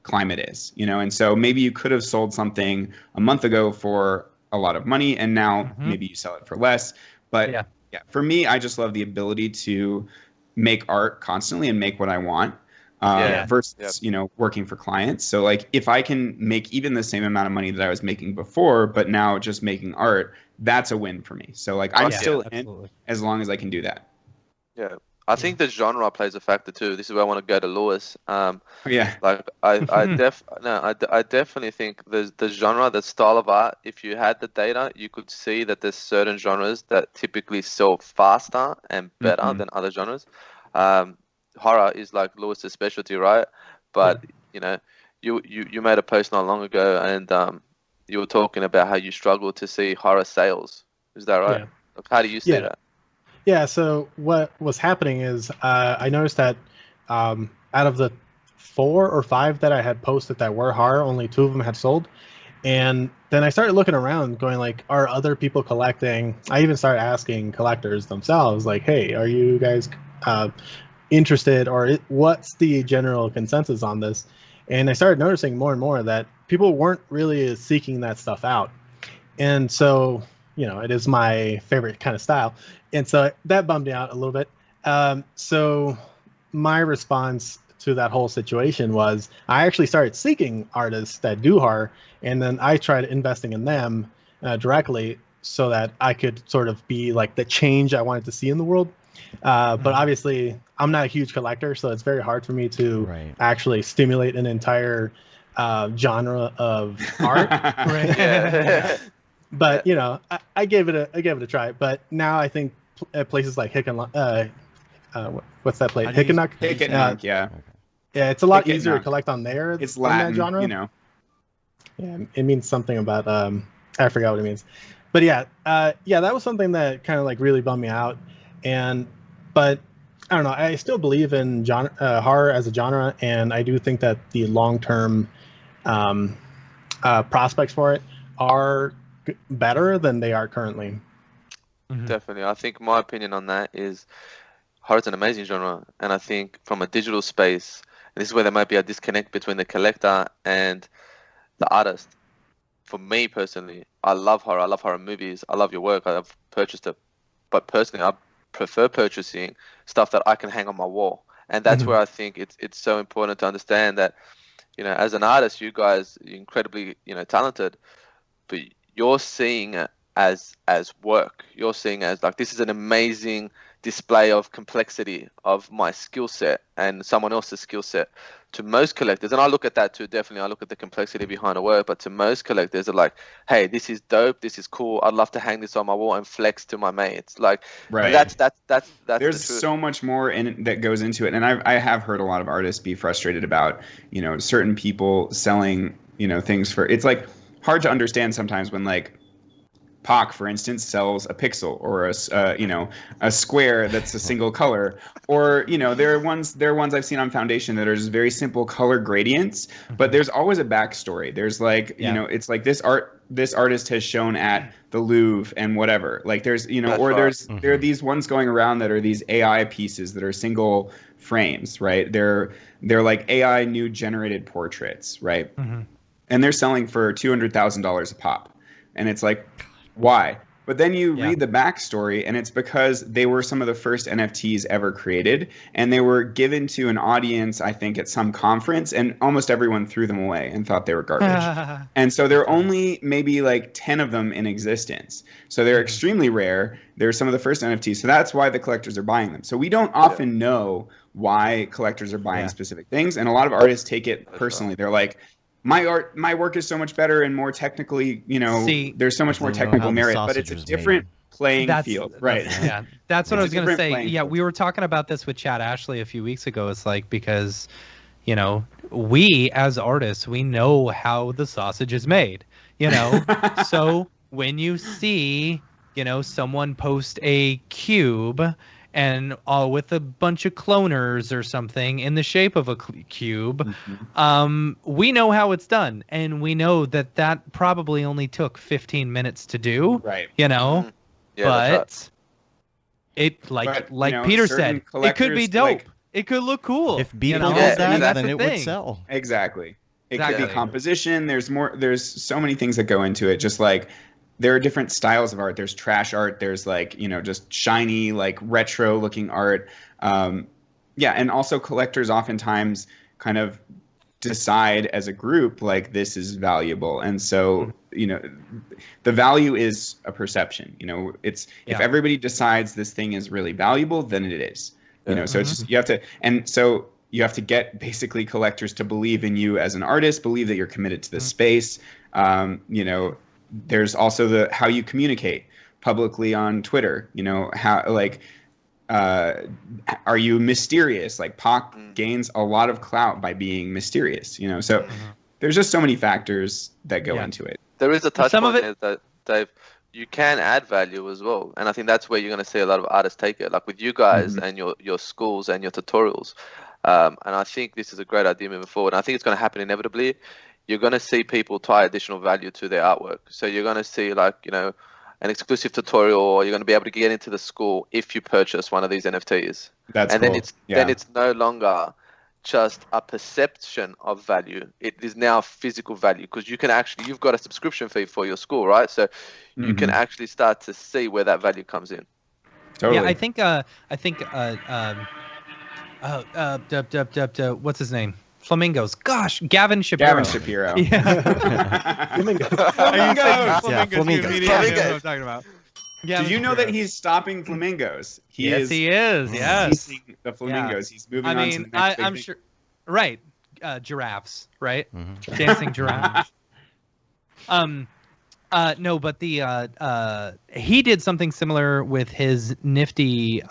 climate is, you know? And so maybe you could have sold something a month ago for a lot of money and now maybe you sell it for less. But for me, I just love the ability to make art constantly and make what I want. Versus you know working for clients. So like if I can make even the same amount of money that I was making before, but now just making art, that's a win for me. So like I'm still in as long as I can do that. Yeah, I think the genre plays a factor too. This is where I want to go to Lewis. Like I definitely think the genre, the style of art. If you had the data, you could see that there's certain genres that typically sell faster and better than other genres. Horror is like Lewis's specialty, right? But you know, you made a post not long ago, and you were talking about how you struggle to see horror sales. Is that right? Yeah. How do you see that? Yeah. So what was happening is I noticed that out of the 4 or 5 that I had posted that were horror, only 2 of them had sold. And then I started looking around, going like, are other people collecting? I even started asking collectors themselves, like, hey, are you guys interested, or what's the general consensus on this? And I started noticing more and more that people weren't really seeking that stuff out. And so, you know, it is my favorite kind of style. And so that bummed me out a little bit. So my response to that whole situation was I actually started seeking artists that do horror, and then I tried investing in them directly so that I could sort of be like the change I wanted to see in the world. But obviously I'm not a huge collector, so it's very hard for me to actually stimulate an entire genre of art. But you know, I gave it a try. But now I think places like what's that place? Hickenuk. Yeah, it's a lot easier to collect on there. It's Latin, that genre. You know. Yeah, it means something about I forgot what it means. But that was something that kind of like really bummed me out. But I don't know. I still believe in horror as a genre, and I do think that the long-term prospects for it are better than they are currently. Definitely. I think my opinion on that is horror is an amazing genre, and I think from a digital space, and this is where there might be a disconnect between the collector and the artist. For me personally, I love horror. I love horror movies. I love your work. I've purchased it, but personally, I prefer purchasing stuff that I can hang on my wall. And that's where I think it's so important to understand that, you know, as an artist, you guys are incredibly, you know, talented, but you're seeing it as work. You're seeing it as like, this is an amazing display of complexity of my skill set and someone else's skill set. To most collectors, and I look at that too, definitely, I look at the complexity behind the work, but to most collectors, they're like, hey, this is dope, this is cool, I'd love to hang this on my wall and flex to my mates. Like, that's there's so much more that goes into it. And I have heard a lot of artists be frustrated about, you know, certain people selling, you know, things for, it's like hard to understand sometimes when like Pac, for instance, sells a pixel or a square that's a single color, or you know there are ones I've seen on Foundation that are just very simple color gradients, but there's always a backstory. There's like you know it's like this artist has shown at the Louvre and whatever. Like there's you know that's or there's there are these ones going around that are these AI pieces that are single frames, right? They're like AI new generated portraits, right? And they're selling for $200,000 a pop, and it's like. Why? But then you read the backstory, and it's because they were some of the first NFTs ever created, and they were given to an audience, I think, at some conference, and almost everyone threw them away and thought they were garbage. And so there are only maybe like 10 of them in existence. So they're extremely rare. They're some of the first NFTs. So that's why the collectors are buying them. So we don't often know why collectors are buying specific things, and a lot of artists take it personally. They're like, my work is so much better and more technically, there's so much more technical merit, but it's a different playing field, right? Yeah, that's what I was going to say. Yeah, we were talking about this with Chad Ashley a few weeks ago. It's like, because, we as artists, we know how the sausage is made, so when you see, someone post a cube and with a bunch of cloners or something in the shape of a cube, we know how it's done, and we know that probably only took 15 minutes to do. Right. But right. it like Peter said, it could be dope. It could look cool. If people did that, then it would sell. Exactly. It could be composition. There's so many things that go into it. Just like, there are different styles of art. There's trash art. There's like, just shiny, like retro looking art. And also collectors oftentimes kind of decide as a group, like, this is valuable. And so, the value is a perception, if everybody decides this thing is really valuable, then it is, so it's just, you have to get basically collectors to believe in you as an artist, believe that you're committed to the space. There's also how you communicate publicly on Twitter. Are you mysterious? Like, Pac gains a lot of clout by being mysterious. So there's just so many factors that go into it. There is a touch point there that, Dave, you can add value as well, and I think that's where you're going to see a lot of artists take it. Like with you guys and your schools and your tutorials. And I think this is a great idea moving forward. And I think it's going to happen inevitably. You're going to see people tie additional value to their artwork. So you're going to see, like, an exclusive tutorial, or you're going to be able to get into the school if you purchase one of these NFTs. Then it's no longer just a perception of value. It is now physical value, because you've got a subscription fee for your school, right? So you can actually start to see where that value comes in. Totally. Yeah, what's his name? Flamingos. Gosh, Gavin Shapiro. Yeah. Flamingos. Flamingos. Immediately I know what I'm talking about. Did you know that he's stopping flamingos? He is. Yes. Ceasing the flamingos. He's moving on to the next I'm sure. Right. Giraffes. Right. Dancing giraffes. No, but he did something similar with his Nifty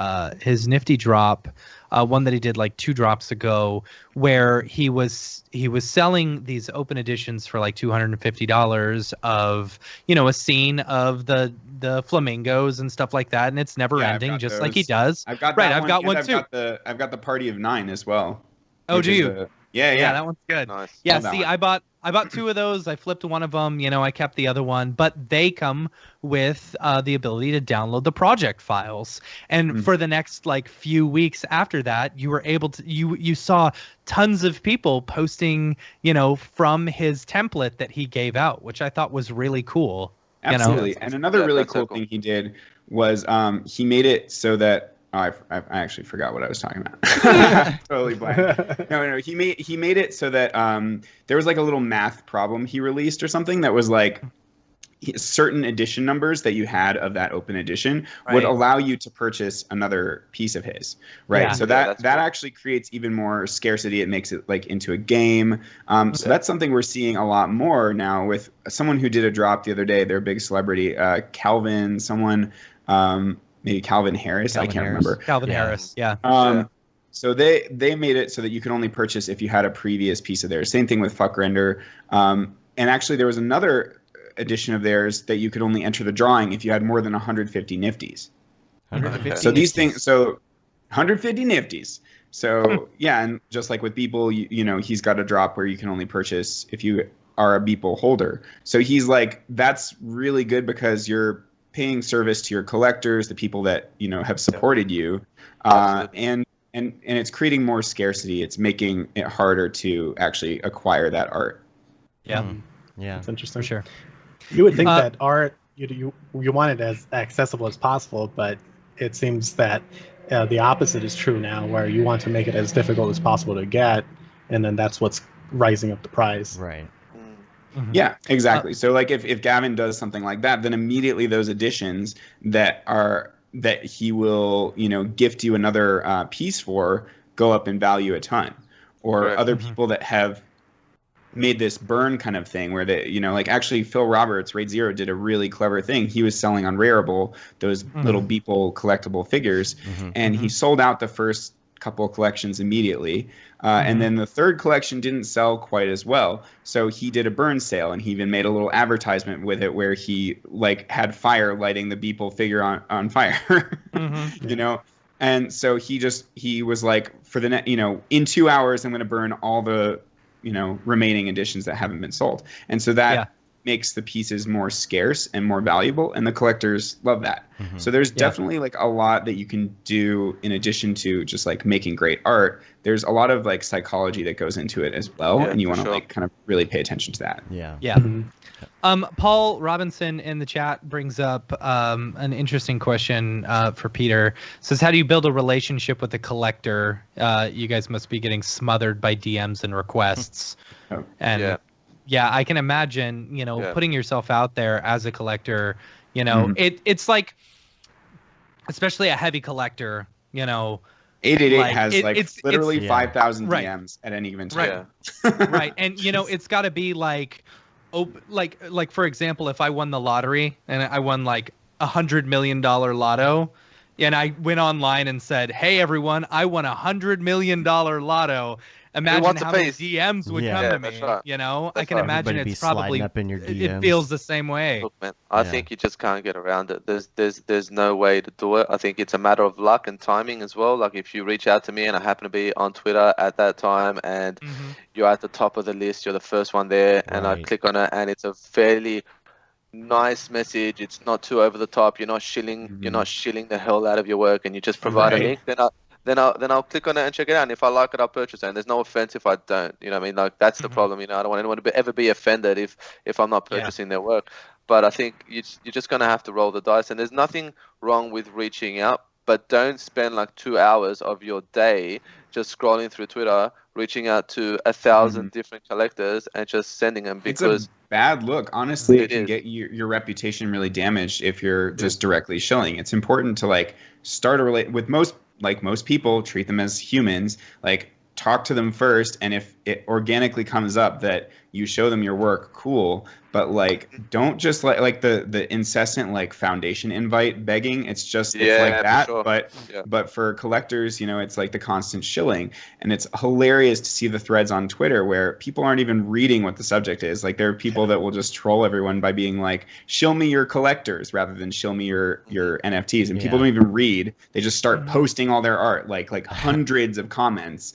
drop, one that he did like 2 drops ago, where he was selling these open editions for like $250 of, a scene of the flamingos and stuff like that, and it's never ending, just like he does. I've got one too. I've got the Party of 9 as well. Oh, do you? Yeah, that one's good. Nice. Yeah, see, I bought 2 of those. I flipped one of them. I kept the other one, but they come with the ability to download the project files. And for the next like few weeks after that, you were able to you saw tons of people posting, from his template that he gave out, which I thought was really cool. Absolutely. And another really cool thing he did was he made it so that I actually forgot what I was talking about. Totally blank. No. He made it so that there was like a little math problem he released or something that was like certain edition numbers that you had of that open edition would allow you to purchase another piece of his. Right. Yeah. So that actually creates even more scarcity. It makes it like into a game. So that's something we're seeing a lot more now with someone who did a drop the other day. They're a big celebrity, Calvin, someone. Maybe Calvin Harris. I can't remember. Calvin Harris. Yeah. So they made it so that you could only purchase if you had a previous piece of theirs. Same thing with Fuck Render. And actually, there was another edition of theirs that you could only enter the drawing if you had more than 150 Nifties. 150. So these things. So 150 Nifties. So yeah, and just like with Beeple, he's got a drop where you can only purchase if you are a Beeple holder. So he's like, that's really good because you're paying service to your collectors, the people that have supported you, and it's creating more scarcity. It's making it harder to actually acquire that art. Yeah, It's interesting. For sure. You would think that art you want it as accessible as possible, but it seems that the opposite is true now, where you want to make it as difficult as possible to get, and then that's what's rising up the price. Right. Yeah, exactly. So like if Gavin does something like that, then immediately those additions that he will, gift you another piece for go up in value a ton. Or Correct. Other people that have made this burn kind of thing where they, like actually Phil Roberts, Raid Zero, did a really clever thing. He was selling on Rareable those little Beeple collectible figures, and he sold out the first couple of collections immediately. And then the third collection didn't sell quite as well. So he did a burn sale, and he even made a little advertisement with it where he like had fire lighting the Beeple figure on fire, And so he was like, for the in 2 hours, I'm going to burn all the, remaining editions that haven't been sold. And so that makes the pieces more scarce and more valuable, and the collectors love that. So there's definitely like a lot that you can do in addition to just like making great art. There's a lot of like psychology that goes into it as well, and you want to like kind of really pay attention to that. Yeah. Paul Robinson in the chat brings up an interesting question for Peter. Says, how do you build a relationship with a collector? You guys must be getting smothered by DMs and requests. Yeah, I can imagine, putting yourself out there as a collector, it's like, especially a heavy collector, 888 like, has it's literally 5,000 right. DMs at any given time. Right. And, it's got to be like for example, if I won the lottery and I won like $100 million lotto, and I went online and said, hey, everyone, I won $100 million lotto. Imagine how many DMs would come to me. Right. I can imagine it's probably up in your DMs. It feels the same way. Look, man, I think you just can't get around it. There's no way to do it. I think it's a matter of luck and timing as well. Like if you reach out to me and I happen to be on Twitter at that time and you're at the top of the list, you're the first one there, and I click on it and it's a fairly nice message. It's not too over the top. You're not shilling. You're not shilling the hell out of your work, and you just provide a link. Then I'll click on it and check it out. And if I like it, I'll purchase it. And there's no offense if I don't. You know what I mean? Like that's the problem. I don't want anyone to ever be offended if I'm not purchasing their work. But I think you're just gonna have to roll the dice. And there's nothing wrong with reaching out, but don't spend like 2 hours of your day just scrolling through Twitter, reaching out to 1,000 different collectors and just sending them, because it's a bad look. Honestly, it can get your reputation really damaged if you're just directly shilling. It's important to like start a with most people, treat them as humans, like talk to them first, and if it organically comes up that you show them your work, cool, but like don't just like the incessant like foundation invite begging. It's just it's like that, but for collectors, it's like the constant shilling. And it's hilarious to see the threads on Twitter where people aren't even reading what the subject is. Like there are people that will just troll everyone by being like, shill me your collectors rather than shill me your NFTs, and people don't even read. They just start posting all their art, like hundreds of comments,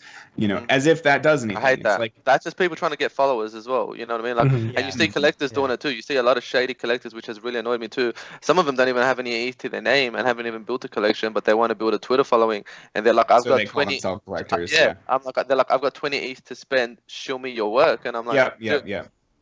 as if that does anything. I hate that. It's like, that's just people trying to get followers as well. You know what I mean? Like, and you see collectors doing it too. You see a lot of shady collectors, which has really annoyed me too. Some of them don't even have any ETH to their name and haven't even built a collection, but they want to build a Twitter following, and they're like, I've got 20 collectors. They're like, I've got 20 ETH to spend. Show me your work, and I'm like,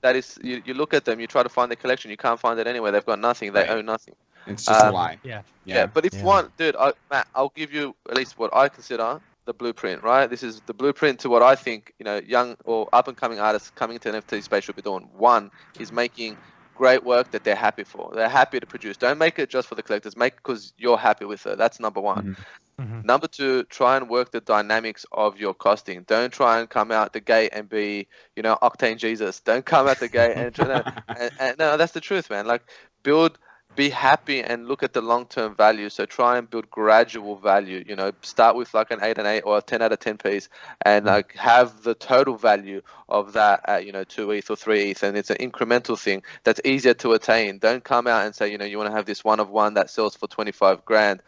that is, you look at them, you try to find their collection, you can't find it anywhere. They've got nothing. They own nothing. It's just a lie. But if one, dude, Matt, I'll give you at least what I consider the blueprint, right? This is the blueprint to what I think, young or up and coming artists coming to NFT space should be doing. One is making great work that they're happy for. They're happy to produce. Don't make it just for the collectors. Make it because you're happy with it. That's number one. Number two, try and work the dynamics of your costing. Don't try and come out the gate and be, Octane Jesus. Don't come out the gate and no, that's the truth, man. Like be happy and look at the long-term value. So try and build gradual value. Start with like an 8 and 8 or a 10 out of 10 piece, and like have the total value of that at 2 ETH or 3 ETH, and it's an incremental thing that's easier to attain. Don't come out and say you want to have this one of one that sells for 25 grand.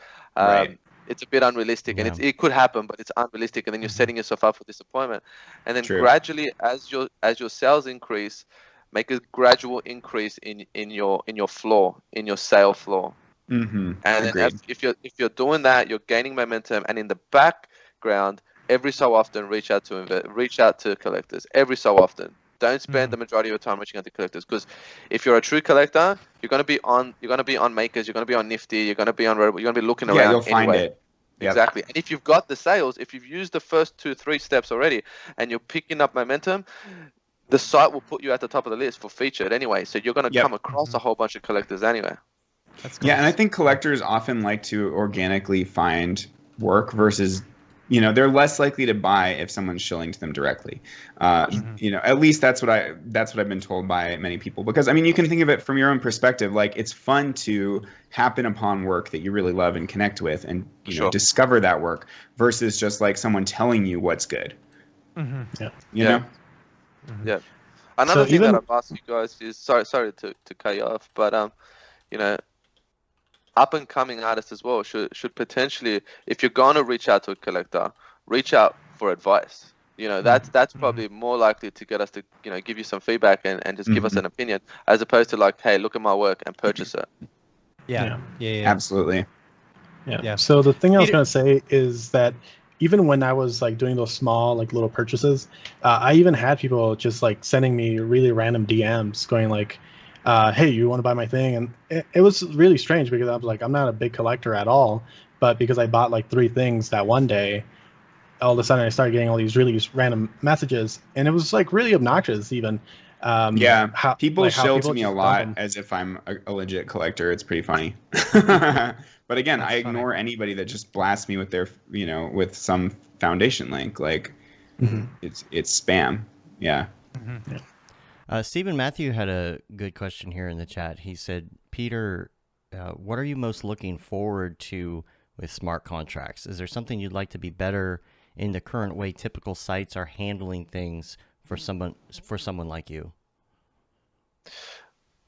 It's a bit unrealistic, and it could happen, but it's unrealistic, and then you're setting yourself up for disappointment. And then gradually, as your sales increase, make a gradual increase in your floor, in your sale floor. And then if you're doing that, you're gaining momentum, and in the background, every so often reach out to collectors. Every so often, Don't spend the majority of your time reaching out to collectors, because if you're a true collector, you're gonna be on Makers, you're gonna be on Nifty, you're gonna be on Red, you're gonna be looking around. Yeah, you'll find anyway. it. Yep. Exactly. And if you've got the sales, if you've used the first 2-3 steps already, and you're picking up momentum, the site will put you at the top of the list for featured anyway. So you're gonna come across a whole bunch of collectors anyway. That's cool. Yeah, and I think collectors often like to organically find work versus, you know, they're less likely to buy if someone's shilling to them directly. You know, at least that's what I've been told by many people. Because I mean, you can think of it from your own perspective. Like, it's fun to happen upon work that you really love and connect with, and you know, discover that work versus just like someone telling you what's good. You know. Yeah. Another thing that I've asked you guys is, sorry to cut you off, but you know, up and coming artists as well should potentially, if you're going to reach out to a collector, reach out for advice. You know, that's probably more likely to get us to, you know, give you some feedback and just give us an opinion, as opposed to like, hey, look at my work and purchase it. Yeah. Absolutely. Yeah. So the thing I was going to say is that even when I was like doing those small like little purchases, I even had people just like sending me really random DMs going like, hey, you want to buy my thing? And it was really strange because I was like, I'm not a big collector at all, but because I bought like 3 things that one day, all of a sudden I started getting all these really random messages, and it was like really obnoxious even. People shill to me a lot as if I'm a legit collector. It's pretty funny. But again, I ignore anybody that just blasts me with their, you know, with some foundation link. Like, it's spam. Yeah. Stephen Matthew had a good question here in the chat. He said, Peter, what are you most looking forward to with smart contracts? Is there something you'd like to be better in the current way typical sites are handling things for someone like you?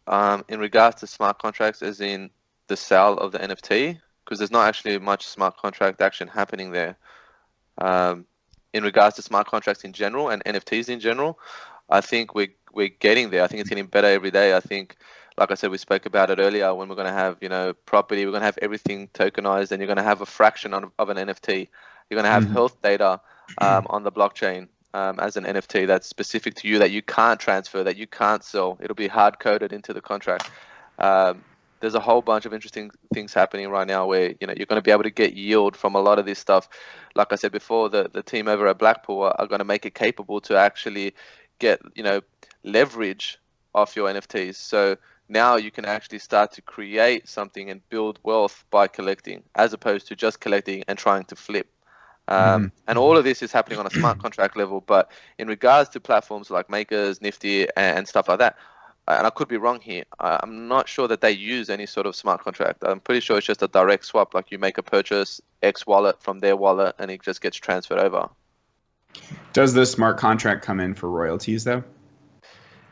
In regards to smart contracts, as in the sale of the NFT, because there's not actually much smart contract action happening there. In regards to smart contracts in general and NFTs in general, I think we're getting there. I think it's getting better every day. I think, like I said, we spoke about it earlier, when we're going to have, you know, property, we're going to have everything tokenized, and you're going to have a fraction of an NFT. You're going to have health data on the blockchain as an NFT that's specific to you, that you can't transfer, that you can't sell. It'll be hard coded into the contract. There's a whole bunch of interesting things happening right now where, you know, you're going to be able to get yield from a lot of this stuff. Like I said before, the team over at Blackpool are going to make it capable to actually get, you know, leverage off your NFTs. So now you can actually start to create something and build wealth by collecting, as opposed to just collecting and trying to flip. And all of this is happening on a smart contract level. But in regards to platforms like Makers, Nifty, and stuff like that, and I could be wrong here, I'm not sure that they use any sort of smart contract. I'm pretty sure it's just a direct swap. Like, you make a purchase, X wallet from their wallet, and it just gets transferred over. Does the smart contract come in for royalties though?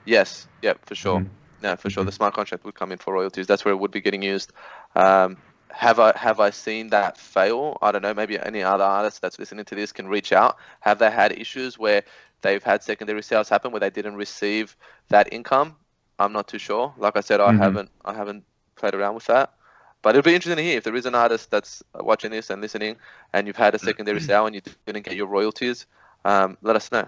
Yes. Yep, for sure. No, for sure. The smart contract would come in for royalties. That's where it would be getting used. Have I seen that fail? I don't know. Maybe any other artist that's listening to this can reach out. Have they had issues where they've had secondary sales happen where they didn't receive that income? I'm not too sure. Like I said, I haven't played around with that. But it'll be interesting to hear if there is an artist that's watching this and listening, and you've had a secondary sale and you didn't get your royalties. Let us know.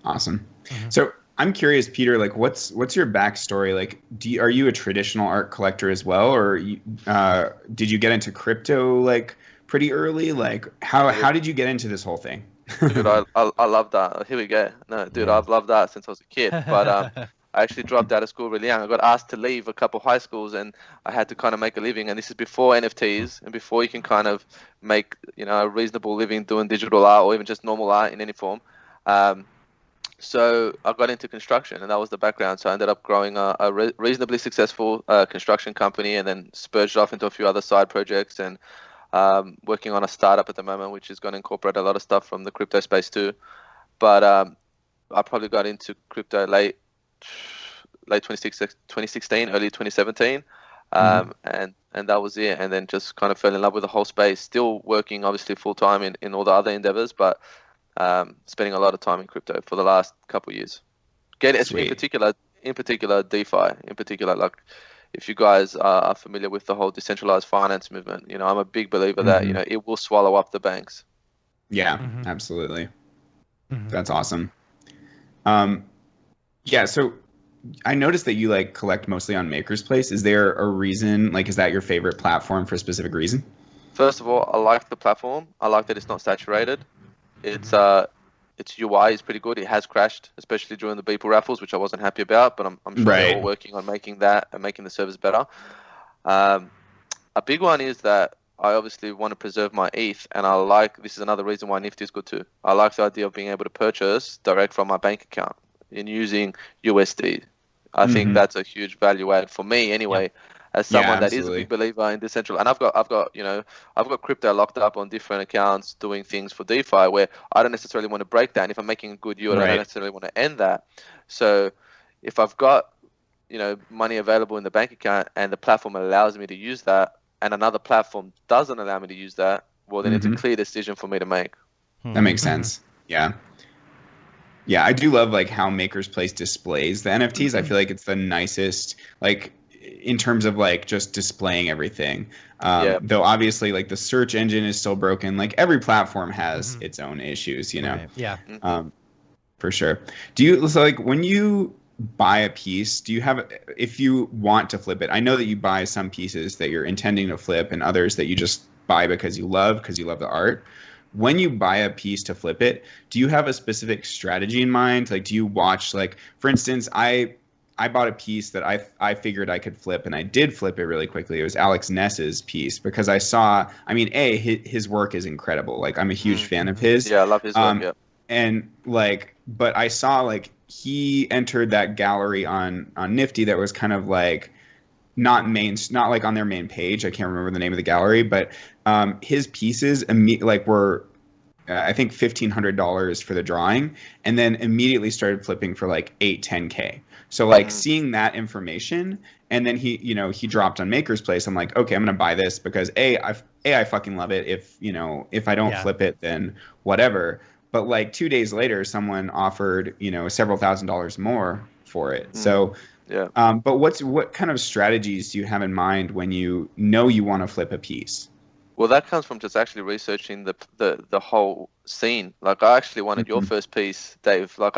Awesome. So I'm curious, Peter, like what's your backstory? Like, are you a traditional art collector as well, or did you get into crypto like pretty early? Like, how did you get into this whole thing? Dude, I love that. Here we go. No, dude, I've loved that since I was a kid. But I actually dropped out of school really young. I got asked to leave a couple of high schools, and I had to kind of make a living. And this is before NFTs, and before you can kind of make, you know, a reasonable living doing digital art or even just normal art in any form. So I got into construction, and that was the background. So I ended up growing a reasonably successful construction company, and then spurged off into a few other side projects, and working on a startup at the moment, which is going to incorporate a lot of stuff from the crypto space too. But I probably got into crypto late 2016, early 2017. And that was it. And then just kind of fell in love with the whole space, still working obviously full time in all the other endeavors, but spending a lot of time in crypto for the last couple of years. In particular DeFi, like if you guys are familiar with the whole decentralized finance movement, you know, I'm a big believer that, you know, it will swallow up the banks. Yeah, absolutely. That's awesome. Yeah, so I noticed that you like collect mostly on Maker's Place. Is there a reason? Like, is that your favorite platform for a specific reason? First of all, I like the platform. I like that it's not saturated. Its UI is pretty good. It has crashed, especially during the Beeple raffles, which I wasn't happy about. But I'm sure they're all working on making that and making the service better. A big one is that I obviously want to preserve my ETH, and this is another reason why Nifty is good too. I like the idea of being able to purchase direct from my bank account and using USD. I think that's a huge value add for me anyway, as someone that is a big believer in decentral. And I've got crypto locked up on different accounts doing things for DeFi where I don't necessarily want to break that. And if I'm making a good yield, I don't necessarily want to end that. So if I've got, money available in the bank account and the platform allows me to use that, and another platform doesn't allow me to use that, well, then it's a clear decision for me to make. That makes sense. Yeah. Yeah, I do love like how Maker's Place displays the NFTs. I feel like it's the nicest, like in terms of like just displaying everything. Though obviously like the search engine is still broken. Like every platform has its own issues, Right. Yeah. For sure. So like when you buy a piece, do you have, if you want to flip it, I know that you buy some pieces that you're intending to flip and others that you just buy because you love the art. When you buy a piece to flip it, do you have a specific strategy in mind? Like, do you watch, like, for instance, I bought a piece that I figured I could flip, and I did flip it really quickly. It was Alex Ness's piece because I saw, his work is incredible. Like, I'm a huge fan of his. Yeah, I love his work, yeah. And, like, but I saw, like, he entered that gallery on Nifty that was kind of, like, not like on their main page. I can't remember the name of the gallery, but his pieces were I think $1,500 for the drawing, and then immediately started flipping for like 8-10K. So like seeing that information, and then he dropped on Maker's Place. I'm like, okay, I'm gonna buy this because I fucking love it. If I don't flip it, then whatever. But like 2 days later, someone offered several $1,000s more for it. So. Yeah. But what kind of strategies do you have in mind when you want to flip a piece? Well, that comes from just actually researching the whole scene. Like I actually wanted your first piece, Dave. Like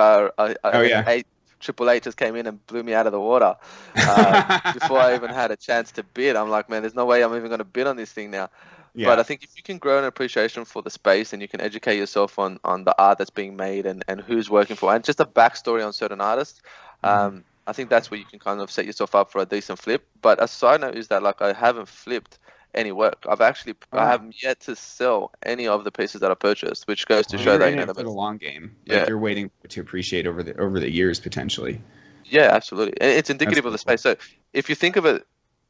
Triple H just came in and blew me out of the water before I even had a chance to bid. I'm like, man, there's no way I'm even going to bid on this thing now. Yeah. But I think if you can grow an appreciation for the space and you can educate yourself on the art that's being made and who's working for, and just a backstory on certain artists, I think that's where you can kind of set yourself up for a decent flip. But a side note is that like I haven't flipped any work. I haven't yet to sell any of the pieces that I purchased, which goes to show that for the long game. Like you're waiting to appreciate over the years potentially. Yeah, absolutely. And it's indicative of the space. So if you think of it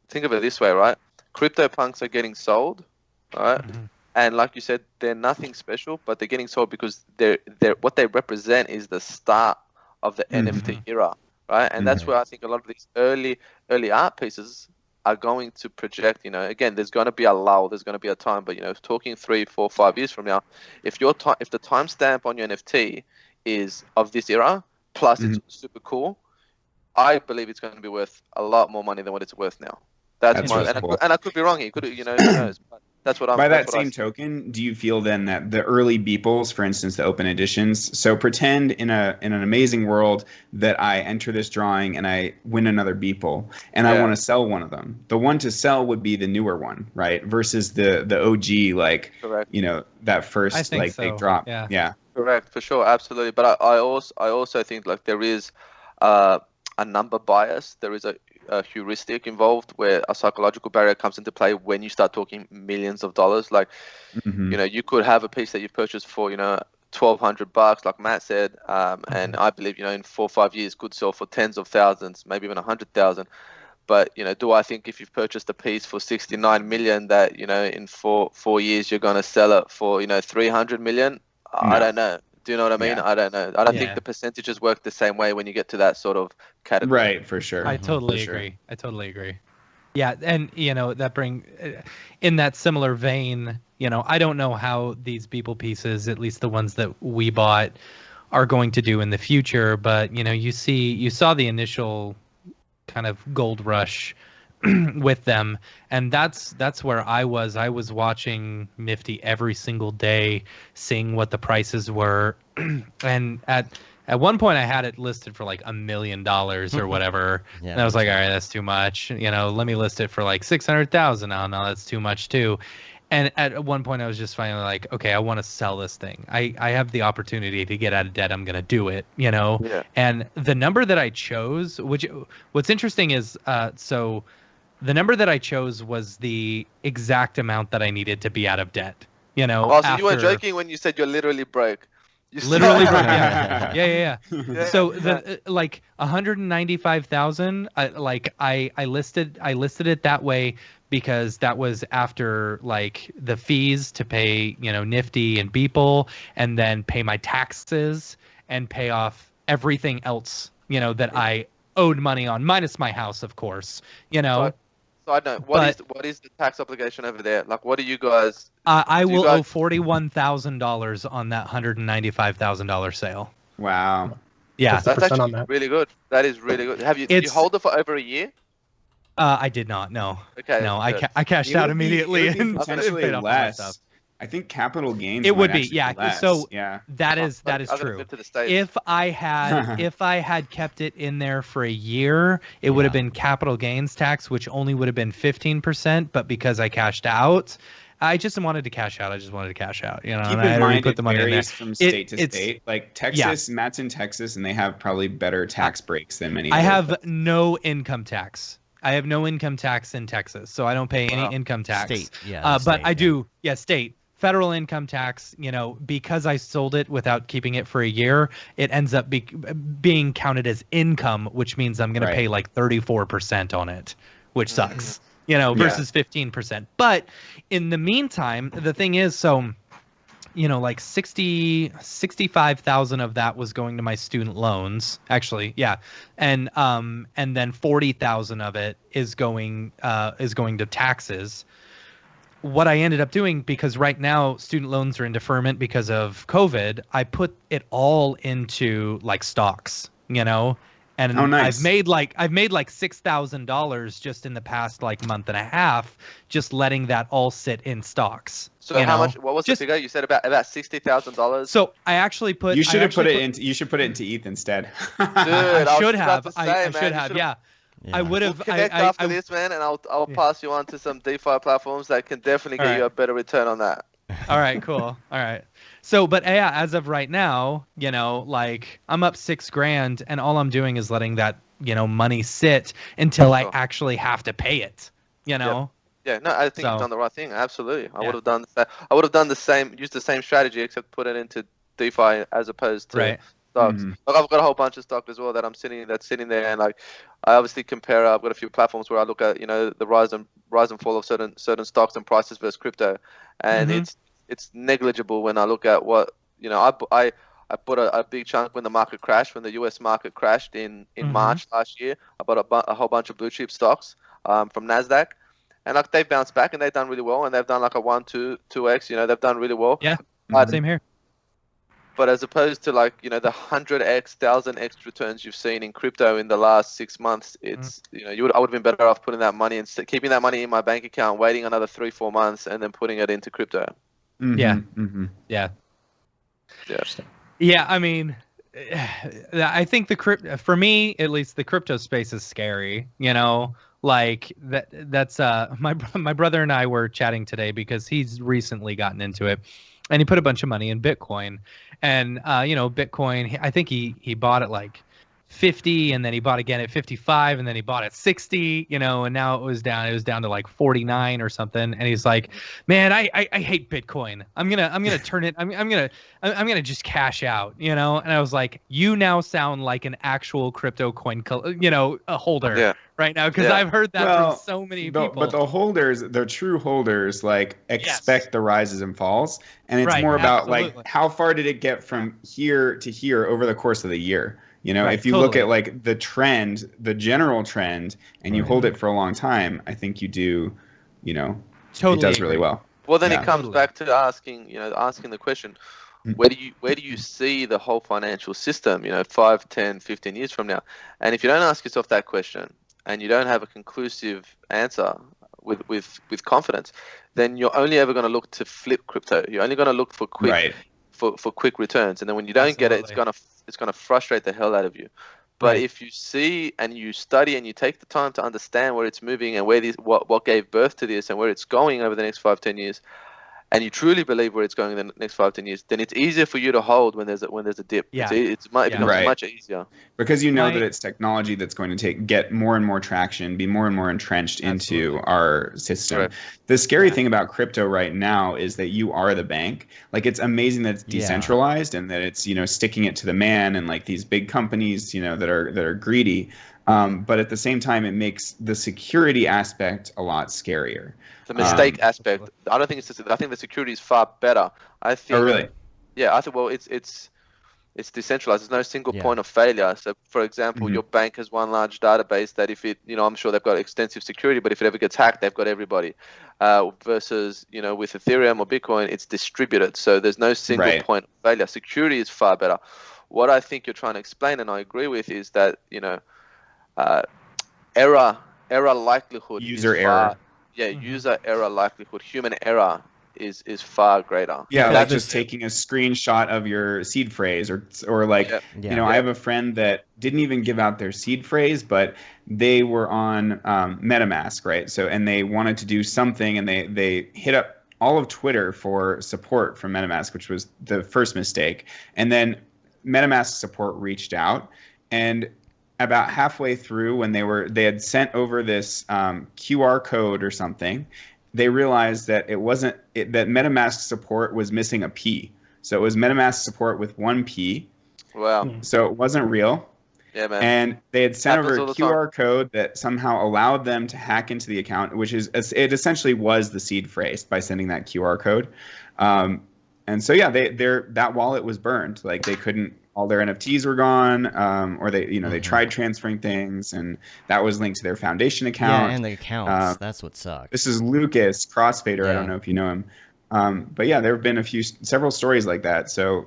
this way, right? CryptoPunks are getting sold, right? And like you said, they're nothing special, but they're getting sold because they're what they represent is the start of the NFT era. Right, and that's where I think a lot of these early art pieces are going to project. Again, there's going to be a lull, there's going to be a time, but talking 3, 4, 5 years from now, if the timestamp on your NFT is of this era, plus it's super cool, I believe it's going to be worth a lot more money than what it's worth now. That's my, and I could be wrong. It could, who knows? But that's what I'm. By that same token, do you feel then that the early Beeples, for instance, the open editions, so pretend in an amazing world that I enter this drawing and I win another Beeple, and I want to sell one of them. The one to sell would be the newer one, right? Versus the OG, like correct. That first big drop. Yeah. Correct, for sure, absolutely. But I also think like there is a number bias. There is a heuristic involved where a psychological barrier comes into play when you start talking millions of dollars. Like, you could have a piece that you purchased for, $1,200, like Matt said, and I believe, in 4 or 5 years could sell for tens of thousands, maybe even 100,000. But, do I think if you've purchased a piece for 69 million that, in 4 years you're going to sell it for, 300 million? No. I don't know. Do you know what I mean? Yeah. I don't know. I don't think the percentages work the same way when you get to that sort of category. Right, for sure. I totally agree. Yeah, and that in that similar vein, I don't know how these Beeple pieces, at least the ones that we bought, are going to do in the future, but you saw the initial kind of gold rush with them, and that's where I was watching Nifty every single day, seeing what the prices were, and at At one point, I had it listed for like $1 million or whatever, Yeah, and I was like, all right, that's too much. Let me list it for like 600,000. No, that's too much too. And at one point, I was just finally like, okay, I want to sell this thing. I have the opportunity to get out of debt. I'm gonna do it. Yeah. And the number that I chose, what's interesting is, so the number that I chose was the exact amount that I needed to be out of debt. Oh, so you were joking when you said you're literally broke. Literally broke. Yeah. So the like 195,000. I listed it that way because that was after like the fees to pay, Nifty and Beeple, and then pay my taxes and pay off everything else, that I owed money on, minus my house, of course. So I know what is the tax obligation over there? Like, what do you guys? I will owe $41,000 on that $195,000 sale. Wow. Yeah, that's actually on that. really good. That is really good. Did you hold it for over a year? I did not. No. Okay. No, I cashed out immediately and potentially paid off all my stuff. less. I think capital gains. It would might be, actually yeah. less. So yeah, that is true. If I had kept it in there for a year, it would have been capital gains tax, which only would have been 15%. But because I cashed out, I just wanted to cash out. Keep in mind, put the money in there. varies from state to state. Like Texas, Matt's in Texas, and they have probably better tax breaks than many. I have no income tax. I have no income tax in Texas, so I don't pay any income tax. State, but I do, state. Federal income tax, because I sold it without keeping it for a year, it ends up being counted as income, which means I'm going to pay like 34% on it, which sucks, versus 15%. But in the meantime, the thing is, so, like 65,000 of that was going to my student loans, actually. Yeah. And then 40,000 of it is going to taxes. What I ended up doing, because right now student loans are in deferment because of COVID, I put it all into like stocks, and nice. I've made like $6,000 just in the past like month and a half, just letting that all sit in stocks. So how much? What was the figure? You said about $60,000. So I actually put. You should put it into ETH instead. Dude, I should have. Yeah. Yeah. I would have. We'll connect after this, man, and I'll pass you on to some DeFi platforms that can definitely get you a better return on that. All right, cool. All right. So, but yeah, as of right now, like I'm up $6,000, and all I'm doing is letting that money sit until I actually have to pay it. Yeah, no, I think you've done the right thing. Absolutely, I would have done that. I would have done the same, used the same strategy, except put it into DeFi as opposed to stocks. Like I've got a whole bunch of stock as well that that's sitting there, and like I obviously compare. I've got a few platforms where I look at the rise and fall of certain stocks and prices versus crypto, and it's negligible when I look at what I bought a big chunk when the market crashed, when the US market crashed in March last year. I bought a whole bunch of blue chip stocks from Nasdaq, and like they've bounced back and they've done really well, and they've done like a 1-2x. They've done really well. Yeah, same here. But as opposed to like the 100x, 1000x returns you've seen in crypto in the last 6 months, it's I would have been better off putting that money and keeping that money in my bank account, waiting another 3-4 months, and then putting it into crypto. Yeah. I mean, I think for me at least, the crypto space is scary. Like that's my brother and I were chatting today because he's recently gotten into it. And he put a bunch of money in Bitcoin, and Bitcoin. I think he bought it like 50, and then he bought again at 55, and then he bought at 60. And now it was down to like 49 or something. And he's like, "Man, I hate Bitcoin. I'm gonna turn it. I'm gonna just cash out." And I was like, "You now sound like an actual crypto coin, a holder." Right now, because I've heard that from so many people. But the true holders, like expect the rises and falls, and it's more about like how far did it get from here to here over the course of the year. If you look at like the trend, the general trend, and you hold it for a long time, I think you do, it does really well. Well, then it comes back to asking the question, where do you see the whole financial system, 5, 10, 15 years from now? And if you don't ask yourself that question, and you don't have a conclusive answer with confidence, then you're only ever going to look to flip crypto. You're only going to look for quick for quick returns, and then when you don't get it, it's gonna frustrate the hell out of you. But if you see and you study and you take the time to understand where it's moving and where what gave birth to this and where it's going over the next 5-10 years, and you truly believe where it's going in the next 5-10 years, then it's easier for you to hold when there's a dip. Yeah. It becomes much easier. Because you know that it's technology that's going to get more and more traction, be more and more entrenched into our system. Right. The scary thing about crypto right now is that you are the bank. Like, it's amazing that it's decentralized and that it's, sticking it to the man and like these big companies, that are greedy. But at the same time, it makes the security aspect a lot scarier. The mistake aspect. I don't think I think the security is far better. I think. Oh, really? Yeah, I think. Well, it's decentralized. There's no single point of failure. So, for example, your bank has one large database that if it, I'm sure they've got extensive security, but if it ever gets hacked, they've got everybody. Versus, with Ethereum or Bitcoin, it's distributed. So there's no single point of failure. Security is far better. What I think you're trying to explain, and I agree with, is that error likelihood. User error. User error likelihood, human error is far greater. Yeah, like just taking a screenshot of your seed phrase or like, I have a friend that didn't even give out their seed phrase, but they were on MetaMask, right? So, and they wanted to do something and they hit up all of Twitter for support from MetaMask, which was the first mistake. And then MetaMask support reached out, and about halfway through, when they had sent over this QR code or something, they realized that that MetaMask support was missing a P. So it was MetaMask support with one P. Wow. So it wasn't real. Yeah, man. And they had sent over a QR code that somehow allowed them to hack into the account, which it essentially was the seed phrase by sending that QR code. And so that wallet was burned. Like, they couldn't. All their NFTs were gone, or they tried transferring things, and that was linked to their foundation account. Yeah, and the accounts. That's what sucks. This is Lucas Crossfader. I don't know if you know him, but yeah, there have been several stories like that. So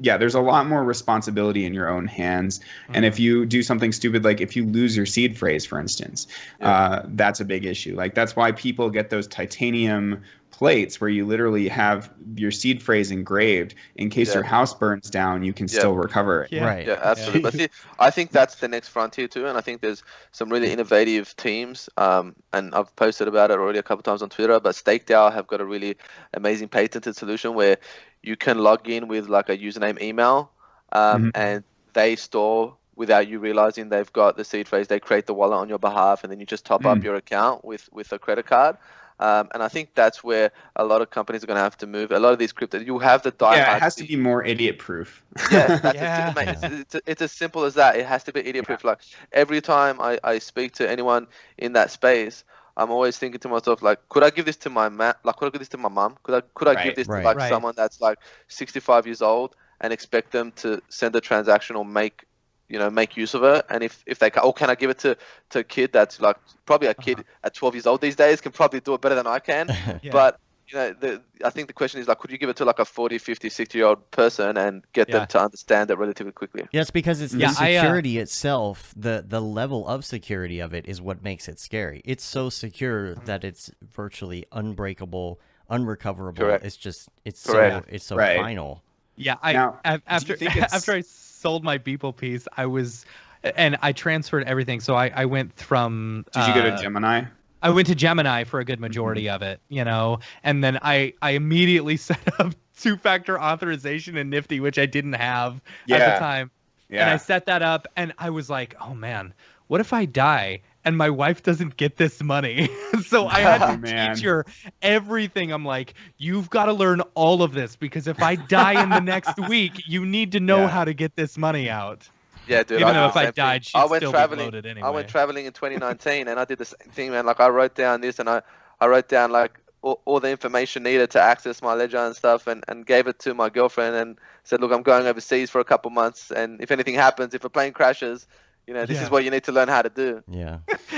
yeah, there's a lot more responsibility in your own hands. And if you do something stupid, like if you lose your seed phrase, for instance, that's a big issue. Like, that's why people get those titanium plates where you literally have your seed phrase engraved in case your house burns down, you can still recover it. Yeah, yeah, absolutely. But I think that's the next frontier too, and I think there's some really innovative teams, and I've posted about it already a couple times on Twitter, but StakeDAO have got a really amazing patented solution where you can log in with like a username, email, and they store, without you realizing they've got the seed phrase, they create the wallet on your behalf, and then you just top up your account with a credit card. And I think that's where a lot of companies are going to have to move. A lot of these crypto, you have the diehard. Yeah, it has to be more idiot-proof. Yeah, it's as simple as that. It has to be idiot-proof. Like, every time I speak to anyone in that space, I'm always thinking to myself, like, could I give this to my could I give this to my mom? Could I give this to someone that's like 65 years old and expect them to send a transaction or make use of it? And if they can, or can I give it to a kid that's like, probably a kid at 12 years old these days can probably do it better than I can. But I think the question is, like, could you give it to like a 40, 50, 60-year-old person and get them to understand it relatively quickly? Yeah, it's because it's the security itself, the level of security of it is what makes it scary. It's so secure that it's virtually unbreakable, unrecoverable. Correct. It's so final. Yeah, after I sold my Beeple piece, I transferred everything. So I went from. Did you go to Gemini? I went to Gemini for a good majority of it, and then I immediately set up two-factor authorization in Nifty, which I didn't have at the time. Yeah. And I set that up, and I was like, oh man, what if I die and my wife doesn't get this money? So I had to teach her everything. I'm like, you've got to learn all of this, because if I die in the next week, you need to know how to get this money out. Yeah, dude. Even though if I died, she'd still be loaded anyway. I went traveling in 2019, and I did the same thing, man. Like, I wrote down this, and I wrote down like all the information needed to access my ledger and stuff, and gave it to my girlfriend and said, look, I'm going overseas for a couple months, and if anything happens, if a plane crashes, this is what you need to learn how to do. Yeah.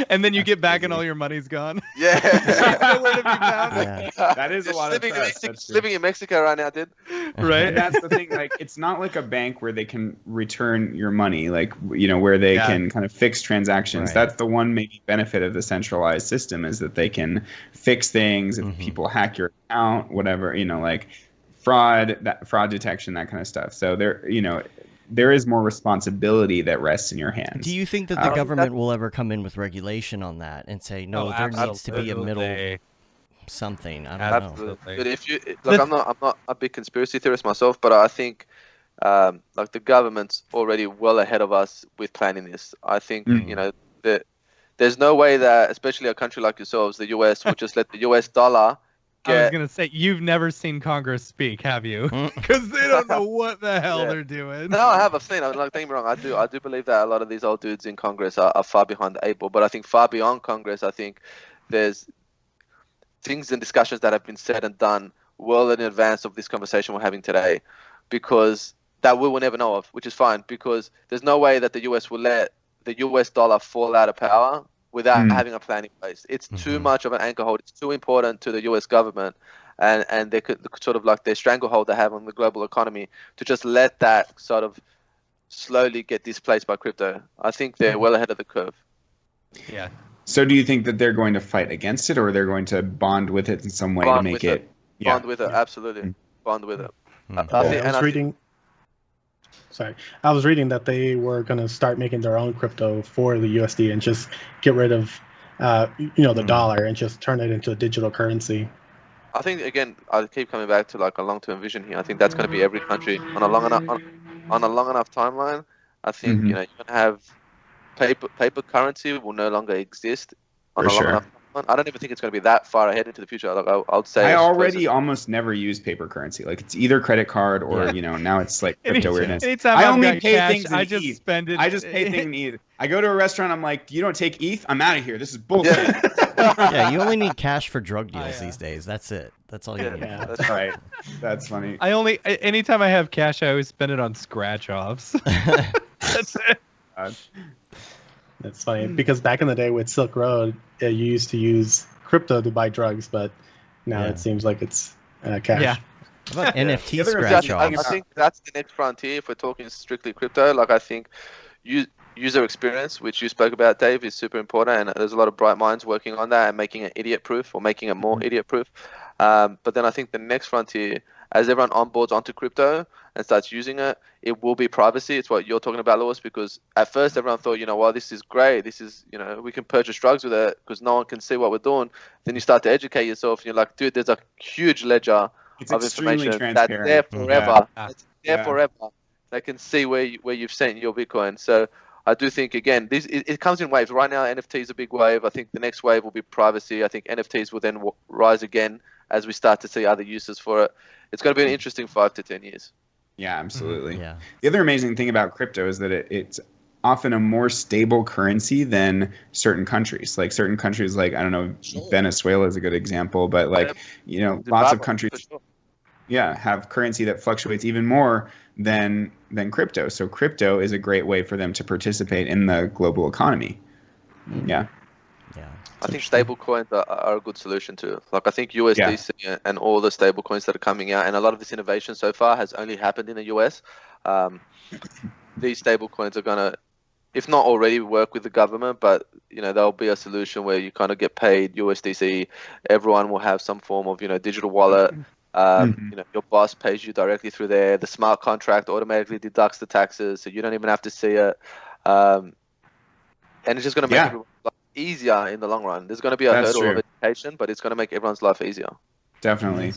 And then you get back and all your money's gone. Yeah. Nowhere to be found. That is a lot of trust. Living in Mexico right now, dude. Right. And that's the thing. Like, it's not like a bank where they can return your money, like, where they can kind of fix transactions. Right. That's the one maybe benefit of the centralized system, is that they can fix things if people hack your account, whatever, fraud detection, that kind of stuff. So there is more responsibility that rests in your hands. Do you think that the government will ever come in with regulation on that and say, no, there needs to be a middle something? I don't know. But if you like, I'm not a big conspiracy theorist myself, but I think like the government's already well ahead of us with planning this. I think that there's no way that, especially a country like yourselves, the US, would just let the US dollar. I was gonna say, you've never seen Congress speak, have you? Because they don't know what the hell they're doing. No, I have. I've seen. Like, don't get me wrong. I do believe that a lot of these old dudes in Congress are far behind the eight ball. But I think far beyond Congress, I think there's things and discussions that have been said and done well in advance of this conversation we're having today, because that we will never know of, which is fine, because there's no way that the US will let the US dollar fall out of power without having a plan in place. It's too much of an anchor hold. It's too important to the US government and they could sort of like their stranglehold they have on the global economy to just let that sort of slowly get displaced by crypto. I think they're well ahead of the curve. Yeah. So do you think that they're going to fight against it, or they're going to bond with it in some way to make it? Bond with it, absolutely. Bond with it. I was reading that they were going to start making their own crypto for the USD and just get rid of, the dollar and just turn it into a digital currency. I think, again, I keep coming back to like a long-term vision here. I think that's going to be every country on a long enough timeline. I think you're going to have paper currency will no longer exist on a long enough timeline. I don't even think it's going to be that far ahead into the future. Like I would say, I already almost never use paper currency. Like it's either credit card or now it's like crypto weirdness. I only pay things in ETH. Spend it. I just pay things in ETH. I go to a restaurant. I'm like, you don't take ETH? I'm out of here. This is bullshit. Yeah, you only need cash for drug deals these days. That's it. That's all you need. Yeah, that's right. That's funny. Anytime I have cash, I always spend it on scratch offs. That's it. That's funny because back in the day with Silk Road, you used to use crypto to buy drugs, but now it seems like it's cash. Yeah. How about NFT scratch offs? I think that's the next frontier if we're talking strictly crypto. Like I think user experience, which you spoke about, Dave, is super important, and there's a lot of bright minds working on that and making it idiot proof or making it more idiot proof. But then I think the next frontier, as everyone onboards onto crypto and starts using it, it will be privacy. It's what you're talking about, Lewis, because at first everyone thought, well, this is great. This is, we can purchase drugs with it because no one can see what we're doing. Then you start to educate yourself and you're like, dude, there's a huge ledger of information that's there forever. It's there forever. They can see where you've sent your Bitcoin. So I do think, again, it comes in waves. Right now, NFT is a big wave. I think the next wave will be privacy. I think NFTs will then rise again as we start to see other uses for it. It's going to be an interesting 5 to 10 years. Yeah, absolutely. Yeah. The other amazing thing about crypto is that it's often a more stable currency than certain countries. Like certain countries, like, I don't know, Venezuela is a good example, but like, lots of countries have currency that fluctuates even more than crypto. So crypto is a great way for them to participate in the global economy. Yeah. I think stable coins are a good solution too. Like I think USDC and all the stable coins that are coming out, and a lot of this innovation so far has only happened in the US. These stable coins are gonna, if not already, work with the government, but there'll be a solution where you kind of get paid USDC. Everyone will have some form of digital wallet. Your boss pays you directly through there. The smart contract automatically deducts the taxes, so you don't even have to see it. And it's just gonna make everyone's life easier in the long run. There's going to be a hurdle of education, but it's going to make everyone's life easier. Definitely.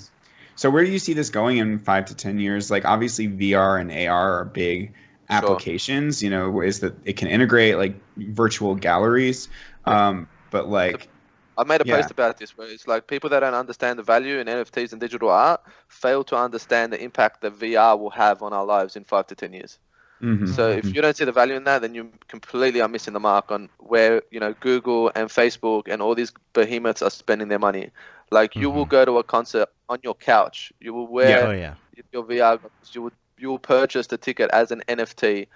So where do you see this going in 5 to 10 years? Like obviously VR and AR are big applications, is that it can integrate like virtual galleries. But like I made a post about this where it's like people that don't understand the value in NFTs and digital art fail to understand the impact that VR will have on our lives in 5 to 10 years. So if you don't see the value in that, then you completely are missing the mark on where Google and Facebook and all these behemoths are spending their money. Like you will go to a concert on your couch. You will wear your VR. You will purchase the ticket as an NFT.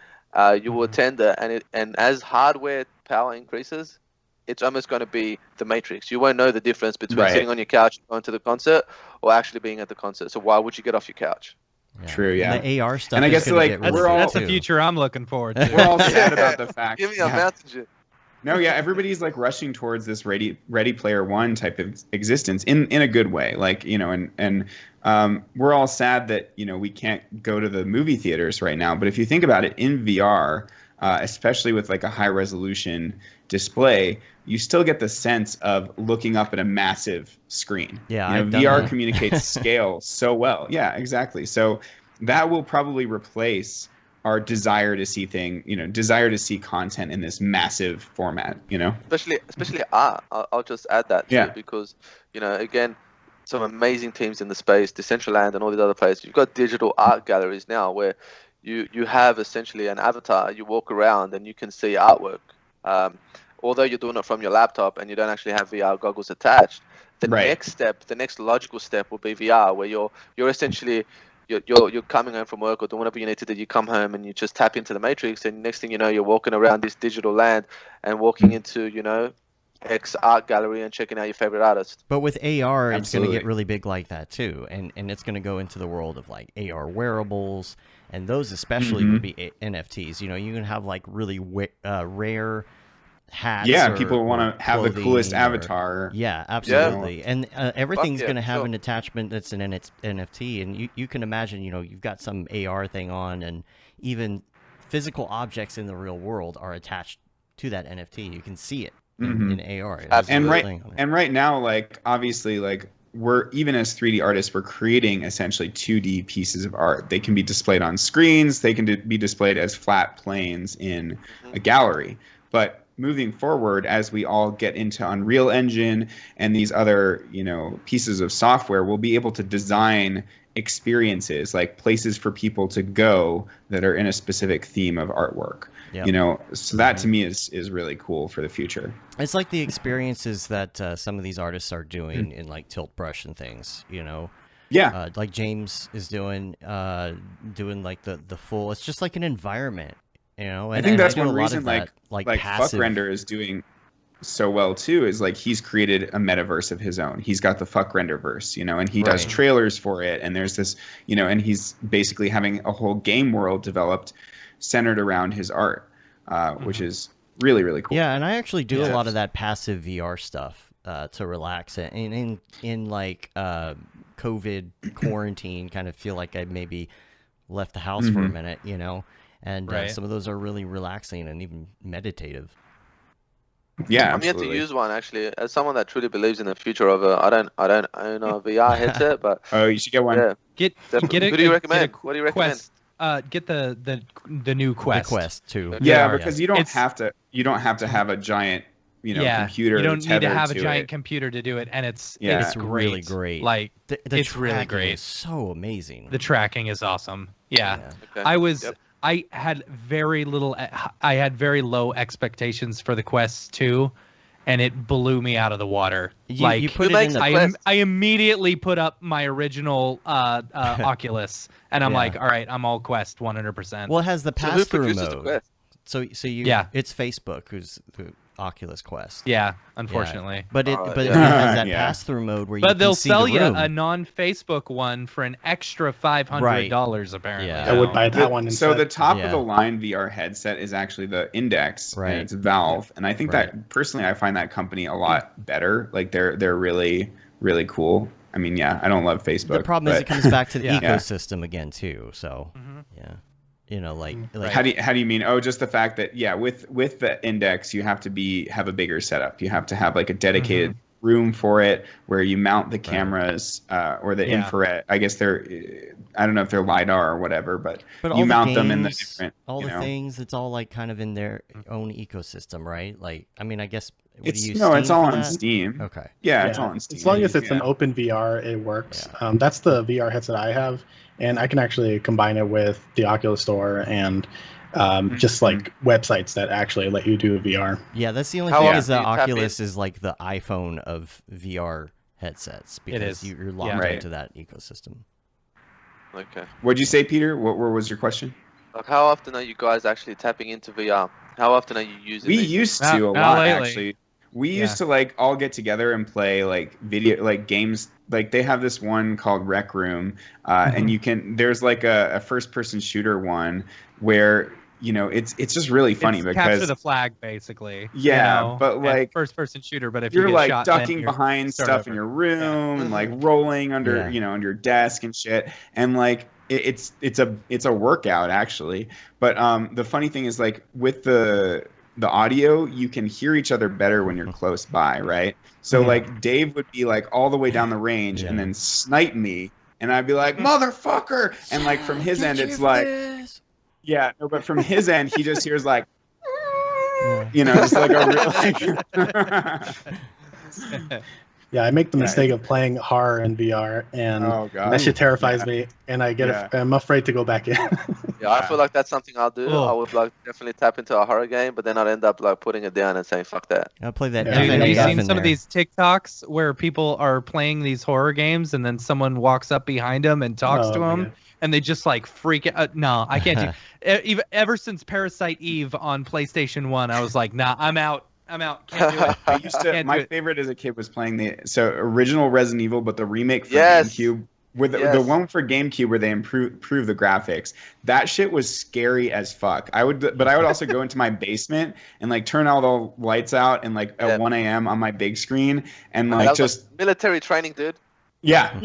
You will attend it, and as hardware power increases, it's almost going to be the Matrix. You won't know the difference between sitting on your couch and going to the concert or actually being at the concert. So why would you get off your couch? Yeah. True, yeah. And the AR stuff. And I guess that's we're all that's the future I'm looking forward to. We're all sad about the fact. Give me a mountain shit. No, yeah, everybody's like rushing towards this Ready Player One type of existence in a good way. Like, you know, and we're all sad that, you know, we can't go to the movie theaters right now. But if you think about it, in VR, especially with like a high resolution display, you still get the sense of looking up at a massive screen. Yeah, you know, I've done VR that. communicates scale so well. Yeah, exactly. So that will probably replace our desire to see content in this massive format, you know? Especially art. I'll just add that too, because, you know, again, some amazing teams in the space, Decentraland and all these other places. You've got digital art galleries now where you have essentially an avatar. You walk around and you can see artwork. Although you're doing it from your laptop and you don't actually have VR goggles attached, the next logical step will be VR, where you're essentially you're coming home from work or doing whatever you need to do. You come home and you just tap into the matrix, and next thing you know, you're walking around this digital land and walking into, you know, X art gallery and checking out your favorite artist. But with AR, it's going to Absolutely. get really big like that too, and it's going to go into the world of like AR wearables, and those especially would be NFTs. You know, you can have like really rare hats. Yeah, or, people want or to have the coolest clothing or- avatar. Yeah, absolutely. And everything's yeah, going to have sure. an attachment that's an NFT, and you can imagine, you know, you've got some AR thing on, and even physical objects in the real world are attached to that NFT. You can see it in AR. It has a And little right thing on it. and right now, like obviously, like we're even as 3D artists, we're creating essentially 2D pieces of art. They can be displayed on screens. They can be displayed as flat planes in a gallery. But moving forward, as we all get into Unreal Engine and these other, you know, pieces of software, we'll be able to design experiences, like places for people to go that are in a specific theme of artwork. Yep. You know, so that to me is really cool for the future. It's like the experiences that some of these artists are doing in like Tilt Brush and things, you know. Yeah. Like James is doing like the full. It's just like an environment, you know. And, I think and that's do one a lot reason of that, like passive. Fuck Render is doing so well too, is like he's created a metaverse of his own. He's got the Fuck Render verse, you know, and he does Right. trailers for it, and there's this, you know, and he's basically having a whole game world developed centered around his art, which is really, really cool. Yeah, and I actually do a lot Yes. of that passive VR stuff to relax it. And in like COVID quarantine, kind of feel like I maybe left the house for a minute, you know. And Right. some of those are really relaxing and even meditative. Yeah, I'm yet to absolutely. use one actually. As someone that truly believes in the future of I don't own a VR headset, but Oh, you should get one. yeah. Get Definitely. it. Who do you recommend? What do you recommend? Quest. Get the new Quest. The Quest too. Yeah, Yeah. because you don't It's- have to have a giant, you know, yeah, computer. you don't need to tethered have a to giant it. computer to do it, and it's Yeah. it's It's great. really great. Like The it's really tracking great. is so amazing. The tracking is awesome. Yeah. Okay. I was Yep. I had very low expectations for the Quest 2, and it blew me out of the water. You put Who it in makes the the Quest? I immediately put up my original Oculus, and I'm Yeah. like, all right, I'm all Quest 100%. Well, it has the So who pass-through produces the mode. Quest? So you Yeah. it's Facebook who's the Oculus Quest. Yeah, Yeah. unfortunately. But it Oh, but yeah. it has that Yeah. pass-through mode where you But can they'll see sell the you room. a non-Facebook one for an extra $500 apparently. Yeah. I would now. buy that one So instead. the top Yeah. of the line VR headset is actually the Index, Right. and it's Valve, and I think Right. that personally I find that company a lot better. Like they're really really cool. I mean, yeah, I don't love Facebook. The problem is it but comes back to the Yeah. ecosystem again too. So Mhm. yeah, you know, like how do you mean? Oh, just the fact that with the Index you have to have a bigger setup. You have to have like a dedicated room for it where you mount the cameras or the Yeah. infrared. I guess I don't know if they're LiDAR or whatever, but all you the mount them in the games, different. all you the know. things. It's all like kind of in their own ecosystem, right? Like, I mean, I guess would It's you use no, it's Steam all for on that? Steam. Okay. Yeah, it's all on Steam. As long as it's an Yeah. open VR, it works. That's the VR headset I have, and I can actually combine it with the Oculus Store and just like websites that actually let you do VR. Yeah, that's the only How thing often is the do you tap Oculus is like the iPhone of VR headsets because is. you're locked Yeah. Right. into that ecosystem. Okay. What'd you say, Peter? What was your question? Like, how often are you guys actually tapping into VR? How often are you using We these? used Not- to a not lot lately. actually. We Yeah. used to like all get together and play like video like games. Like they have this one called Rec Room, and there's like a first person shooter one where it's just really funny It's because capture the flag basically. Yeah, but like first person shooter, but if you're you get like shot, then ducking you're behind start stuff over. in your room and like Mhm. rolling under Yeah. under your desk and shit, and like it's a workout actually. But the funny thing is like with the audio, you can hear each other better when you're close by, right? So Yeah. like Dave would be like all the way down the range and Yeah. then snipe me, and I'd be like motherfucker, and like from his end it's like yeah, no, but from his end he just hears like just like a real like Yeah, I make the Yeah, mistake of playing horror in VR, and Oh, God. that shit terrifies Yeah. me, and I get Yeah. I'm afraid to go back in. Yeah, I feel like that's something I'll do. Cool. I would like definitely tap into a horror game, but then I'd end up like putting it down and saying fuck that. I'll play that Yeah. Dude, have you FNAF seen in some of there. these TikToks where people are playing these horror games and then someone walks up behind them and talks Oh, to my them God. and they just like freak out? No, I can't do. Ever since Parasite Eve on PlayStation 1, I was like, nah, I'm out. Can't do it. I used to. Can't do My it. favorite as a kid was playing the original Resident Evil, but the remake for Yes. GameCube. With the Yes. one for GameCube where they improve the graphics, that shit was scary as fuck. I would also go into my basement and like turn all the lights out and like at Yeah. 1 a.m. on my big screen and That like was just military training, dude. yeah.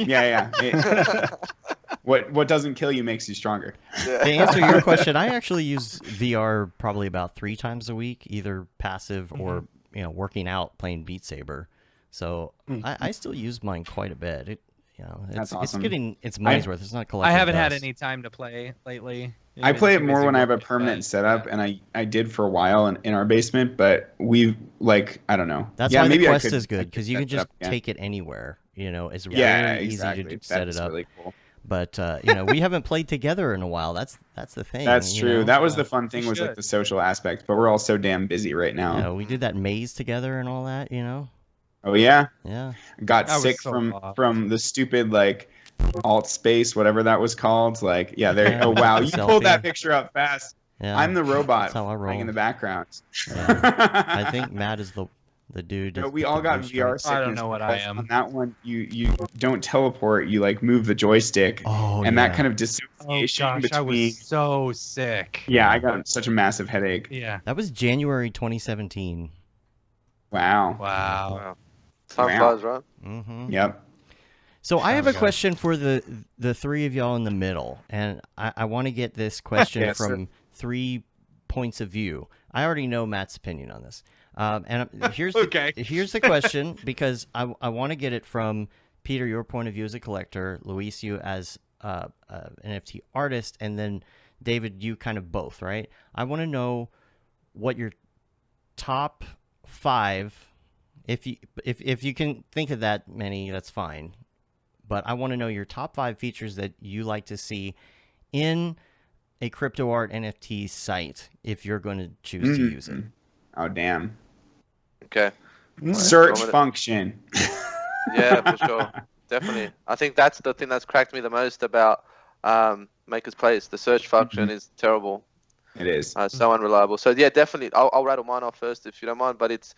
What doesn't kill you makes you stronger. To answer your question, I actually use VR probably about 3 times a week, either passive or working out, playing Beat Saber. So I still use mine quite a bit. That's awesome. It's getting its money's worth. It's not I collecting haven't had dust. any time to play lately. I play it Too more busy when I have a working, permanent but, setup, yeah. and I did for a while in our basement, but we've like I don't know. That's yeah, why the maybe I Quest could- is I good could because you set can it just up again. take it anywhere. It's Yeah, really exactly. easy to set That's it up. really cool. But we haven't played together in a while. That's the thing. That's true. That was the Yeah. fun thing You was like should. the social aspect, but we're all so damn busy right now. we did that maze together and all that. Oh yeah, Yeah. got That was sick so from awesome. the stupid like alt space whatever that was called. Like yeah, there. Yeah, Oh wow, the you pulled that selfie. picture up fast. Yeah. I'm the robot That's how I playing in roll. the background. I think Matt is the dude. No, with we the all got blue VR stripes. sickness. I don't know what I because am. On that one, you don't teleport. You like move the joystick, Oh, and yeah. that kind of Oh dissociation gosh, I between. was so sick. Yeah, I got such a massive headache. Yeah. That was January 2017. Wow. Wow. Time Wow. flies, right? Mm-hmm. Yep. So I have a Sounds good. question for the three of y'all in the middle, and I want to get this question Yes, sir. from 3 points of view. I already know Matt's opinion on this, and here's Okay. here's the question because I want to get it from Peter, your point of view as a collector, Luis, you as an NFT artist, and then David, you kind of both, right? I want to know what your top 5, if you can think of that many, that's fine. But I want to know your top 5 features that you like to see in a crypto art NFT site if you're going to choose to use it. Oh damn. Okay. Search Well, function. Yeah, for sure. Definitely. I think that's the thing that's cracked me the most about Maker's Place. The search function is terrible. It is. So unreliable. So yeah, definitely. I'll rattle mine off first if you don't mind. But it's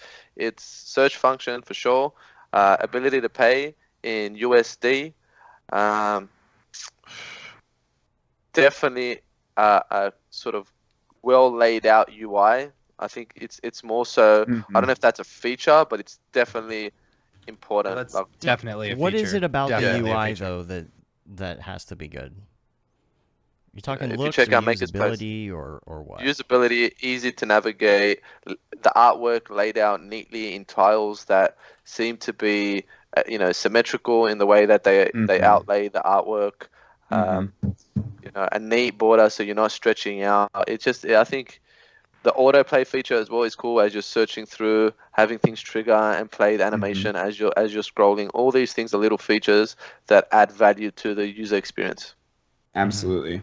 search function for sure. Ability to pay in USD. Definitely a sort of well laid out UI. I think it's more so. I don't know if that's a feature, but it's definitely important. That's Like, definitely a What is feature. it about Definitely the a UI feature. though that has to be good? You're talking If you looks check or out Maker's Place. usability or what? usability, easy to navigate, the artwork laid out neatly in tiles that seem to be symmetrical in the way that they outlay the artwork. A neat border so you're not stretching out. It's just I think the autoplay feature as well is cool as you're searching through, having things trigger and play the animation as you're scrolling. All these things are little features that add value to the user experience. Absolutely.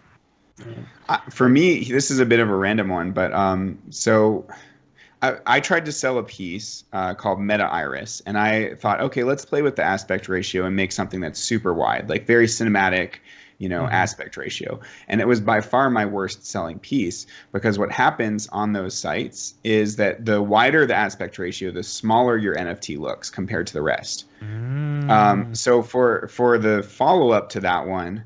For me, this is a bit of a random one, but so I tried to sell a piece called Meta Iris, and I thought, okay, let's play with the aspect ratio and make something that's super wide, like very cinematic, aspect ratio. And it was by far my worst selling piece because what happens on those sites is that the wider the aspect ratio, the smaller your NFT looks compared to the rest. So for the follow up to that one,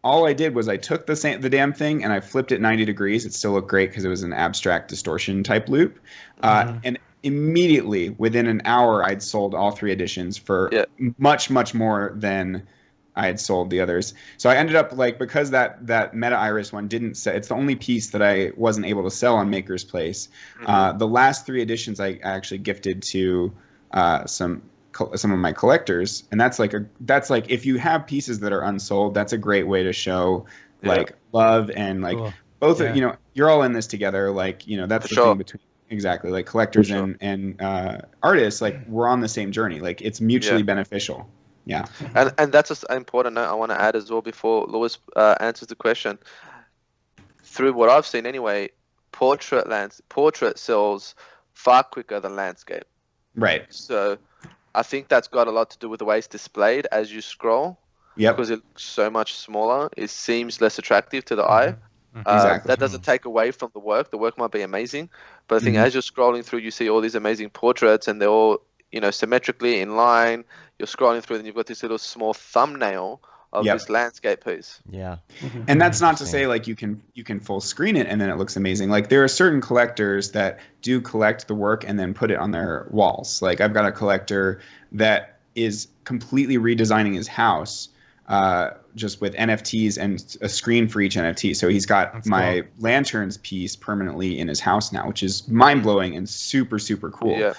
all I did was I took the damn thing and I flipped it 90 degrees. It still looked great because it was an abstract distortion type loop. And immediately within an hour, I'd sold all 3 editions for much, much more than I had sold the others. So I ended up like, because that Meta Iris one didn't sell, it's the only piece that I wasn't able to sell on Maker's Place. The last 3 editions I actually gifted to some of my collectors, and that's like if you have pieces that are unsold, that's a great way to show like love and like both you know, you're all in this together, like, you know, that's the thing between exactly like collectors and artists, like we're on the same journey, like it's mutually beneficial. And that's just an important note I want to add as well before Lewis answers the question. Through what I've seen anyway, portrait sells far quicker than landscape. Right. So I think that's got a lot to do with the way it's displayed as you scroll. Because it looks so much smaller, it seems less attractive to the eye. Exactly. That doesn't take away from the work. The work might be amazing, but I think as you're scrolling through, you see all these amazing portraits, and they're all, you know, symmetrically in line. You're scrolling through, and you've got this little small thumbnail of this landscape piece. And that's not to say like you can full screen it and then it looks amazing. Like there are certain collectors that do collect the work and then put it on their walls. Like I've got a collector that is completely redesigning his house just with NFTs and a screen for each NFT. So he's got my lanterns piece permanently in his house now, which is mind-blowing and super, super cool.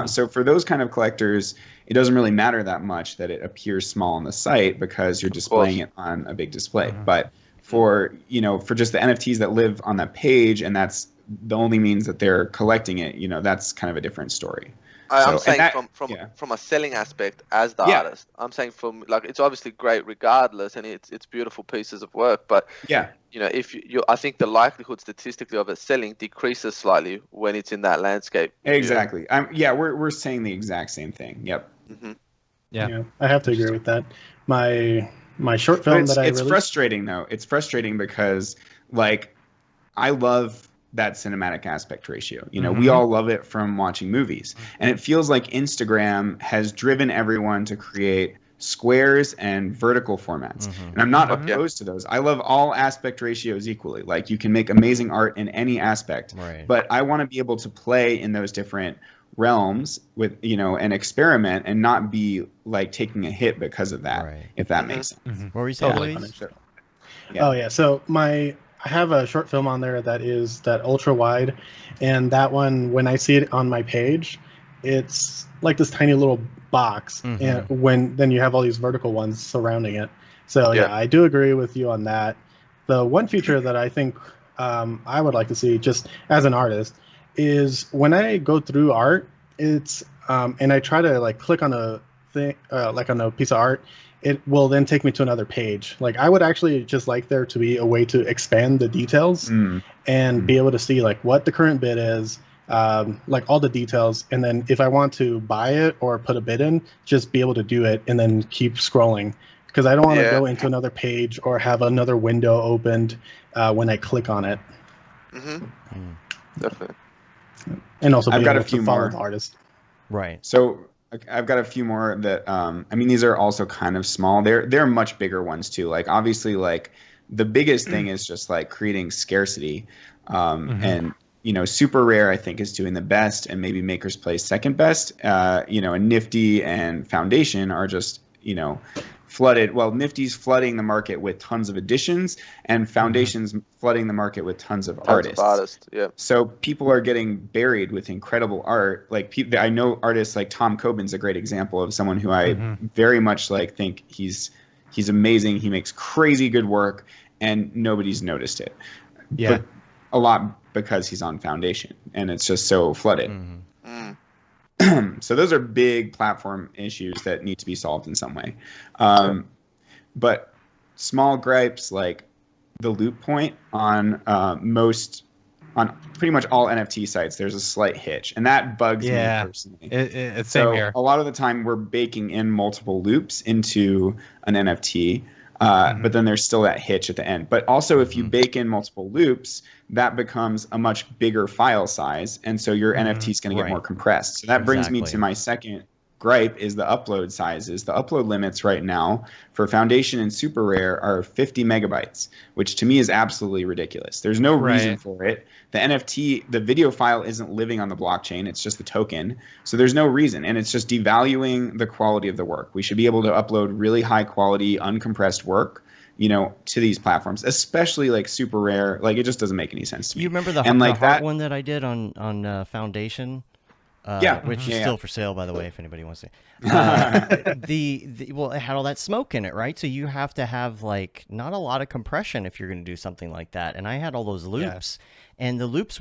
So for those kind of collectors, it doesn't really matter that much that it appears small on the site because you're displaying it on a big display. But for, you know, for just the NFTs that live on that page, and that's the only means that they're collecting it, you know, that's kind of a different story. I'm saying from a selling aspect as the artist. I'm saying from like it's obviously great regardless, and it's beautiful pieces of work. But you know, if you I think the likelihood statistically of it selling decreases slightly when it's in that landscape. Exactly. We're saying the exact same thing. Yep. Yeah, I have to agree with that. My short film that I released. It's frustrating though. It's frustrating because like I love that cinematic aspect ratio. You know, we all love it from watching movies. And it feels like Instagram has driven everyone to create squares and vertical formats. And I'm not opposed to those. I love all aspect ratios equally. Like you can make amazing art in any aspect. But I want to be able to play in those different realms with, you know, and experiment and not be like taking a hit because of that, if that makes sense. What were you saying, Luis? Oh yeah, so I have a short film on there that is that ultra wide, and that one, when I see it on my page, it's like this tiny little box, and then you have all these vertical ones surrounding it. So yeah, I do agree with you on that. The one feature that I think I would like to see, just as an artist, is when I go through art, it's and I try to like click on a thing, like on a piece of art, it will then take me to another page. Like I would actually just like there to be a way to expand the details and be able to see like what the current bid is, like all the details. And then if I want to buy it or put a bid in, just be able to do it and then keep scrolling. Because I don't want to go into another page or have another window opened when I click on it. Definitely. And also I've got a few more artists. Right. So I've got a few more that I mean, these are also kind of small. They're much bigger ones too. Like obviously, like the biggest thing is just like creating scarcity, and you know, super rare I think is doing the best, and maybe Maker's Place second best. You know, and Nifty and Foundation are just, you know, flooded. Well, Nifty's flooding the market with tons of editions, and Foundation's flooding the market with tons of artists. So people are getting buried with incredible art. Like I know artists like Tom Coben's a great example of someone who I very much like think he's amazing. He makes crazy good work, and nobody's noticed it. But a lot because he's on Foundation, and it's just so flooded. So those are big platform issues that need to be solved in some way. But small gripes like the loop point on pretty much all NFT sites, there's a slight hitch, and that bugs me personally. It's same here. A lot of the time we're baking in multiple loops into an NFT, but then there's still that hitch at the end. But also if you bake in multiple loops, that becomes a much bigger file size, and so your NFT is going to get more compressed. So that brings me to my second gripe is the upload sizes. The upload limits right now for Foundation and Super Rare are 50 megabytes, which to me is absolutely ridiculous. There's no reason for it. The NFT, the video file isn't living on the blockchain. It's just the token. So there's no reason. And it's just devaluing the quality of the work. We should be able to upload really high quality, uncompressed work, you know, to these platforms, especially like Super Rare. Like, it just doesn't make any sense to me. You remember the heart one that I did on Foundation? Which is still for sale, by the way, if anybody wants to. Well, it had all that smoke in it, right? So you have to have like not a lot of compression if you're going to do something like that. And I had all those loops, and the loops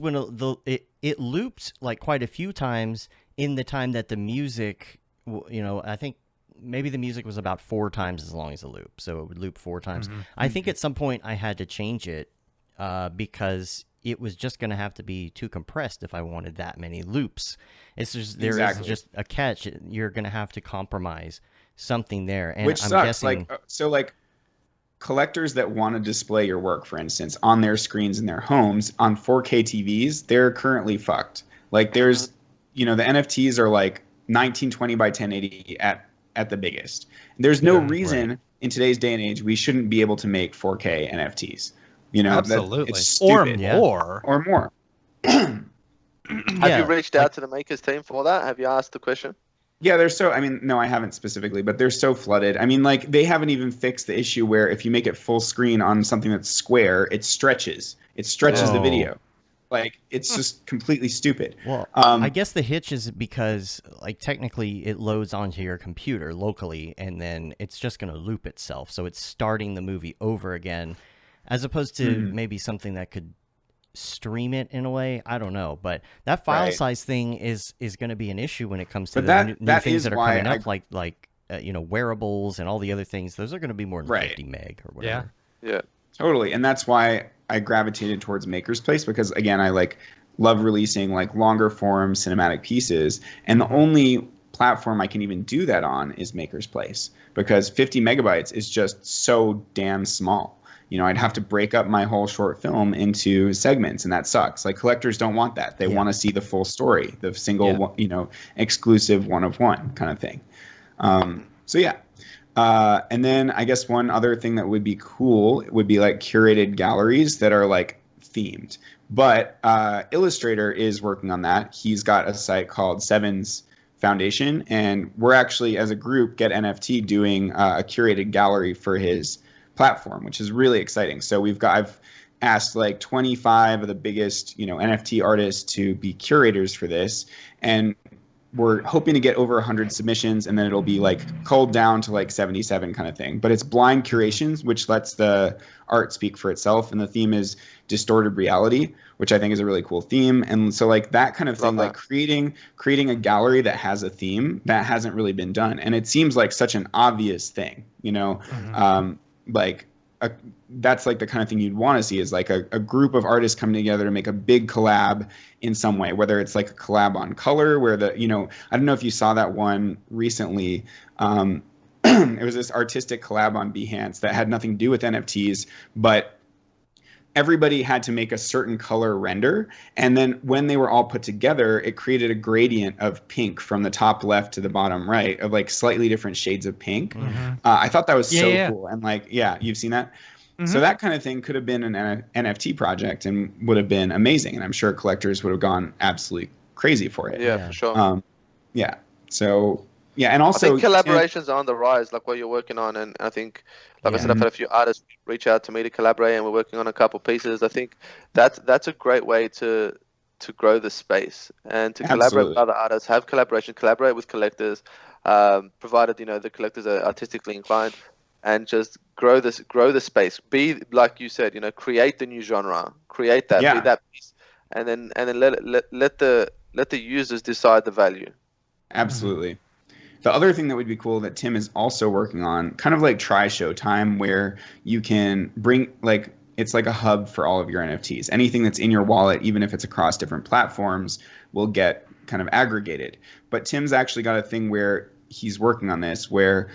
it looped like quite a few times in the time that the music, you know, I think maybe the music was about 4 times as long as the loop, so it would loop 4 times. I think at some point I had to change it because it was just going to have to be too compressed if I wanted that many loops. It's just there is just a catch. You're going to have to compromise something there, and which I'm sucks. guessing Like collectors that want to display your work, for instance, on their screens in their homes on 4K TVs, they're currently fucked. Like there's, you know, the NFTs are like 1920 by 1080 at the biggest. There's no reason in today's day and age we shouldn't be able to make 4K NFTs. You know, absolutely, it's stupid. or more. Have you reached out to the makers team for that? Have you asked the question? Yeah, they're so, I mean, no, I haven't specifically, but they're so flooded. I mean, like, they haven't even fixed the issue where if you make it full screen on something that's square, it stretches. It stretches the video. Like, it's just completely stupid. Well, I guess the hitch is because, like, technically it loads onto your computer locally, and then it's just going to loop itself. So it's starting the movie over again, as opposed to maybe something that could stream it in a way. I don't know, but that file size thing is going to be an issue when it comes to the new things that are coming up, like you know, wearables and all the other things. Those are going to be more than 50 meg or whatever. Yeah, totally. And that's why I gravitated towards Maker's Place, because again, I like love releasing like longer form cinematic pieces, and the only platform I can even do that on is Maker's Place, because 50 megabytes is just so damn small. You know, I'd have to break up my whole short film into segments, and that sucks. Like, collectors don't want that. They want to see the full story, the single, you know, exclusive one of one kind of thing. So yeah. And then I guess one other thing that would be cool would be like curated galleries that are like themed. But Illustrator is working on that. He's got a site called Sevens Foundation, and we're actually, as a group, Get NFT, doing a curated gallery for his platform, which is really exciting. So I've asked like 25 of the biggest, you know, NFT artists to be curators for this, and we're hoping to get over 100 submissions, and then it'll be like culled down to like 77 kind of thing. But it's blind curations, which lets the art speak for itself, and the theme is distorted reality, which I think is a really cool theme. And so like that kind of thing, like creating a gallery that has a theme, that hasn't really been done, and it seems like such an obvious thing, you know. That's like the kind of thing you'd want to see, is like a group of artists coming together to make a big collab in some way, whether it's like a collab on color, where the, you know, I don't know if you saw that one recently. It was this artistic collab on Behance that had nothing to do with NFTs, but everybody had to make a certain color render, and then when they were all put together, it created a gradient of pink from the top left to the bottom right, of like slightly different shades of pink. I thought that was so cool, and like, yeah, you've seen that. So that kind of thing could have been an NFT project and would have been amazing, and I'm sure collectors would have gone absolutely crazy for it. Yeah, for sure. So yeah, and also I think collaborations are on the rise, like what you're working on, and I think, like I said, I've had a few artists reach out to me to collaborate, and we're working on a couple pieces. I think that's a great way to grow the space and to collaborate with other artists, have collaboration, collaborate with collectors, provided, you know, the collectors are artistically inclined, and just grow the space. Be, like you said, you know, create the new genre, create that, be that piece, and then let the users decide the value. Absolutely. The other thing that would be cool that Tim is also working on, kind of like Try Show Time, where you can bring, like, it's like a hub for all of your NFTs. Anything that's in your wallet, even if it's across different platforms, will get kind of aggregated. But Tim's actually got a thing where he's working on this where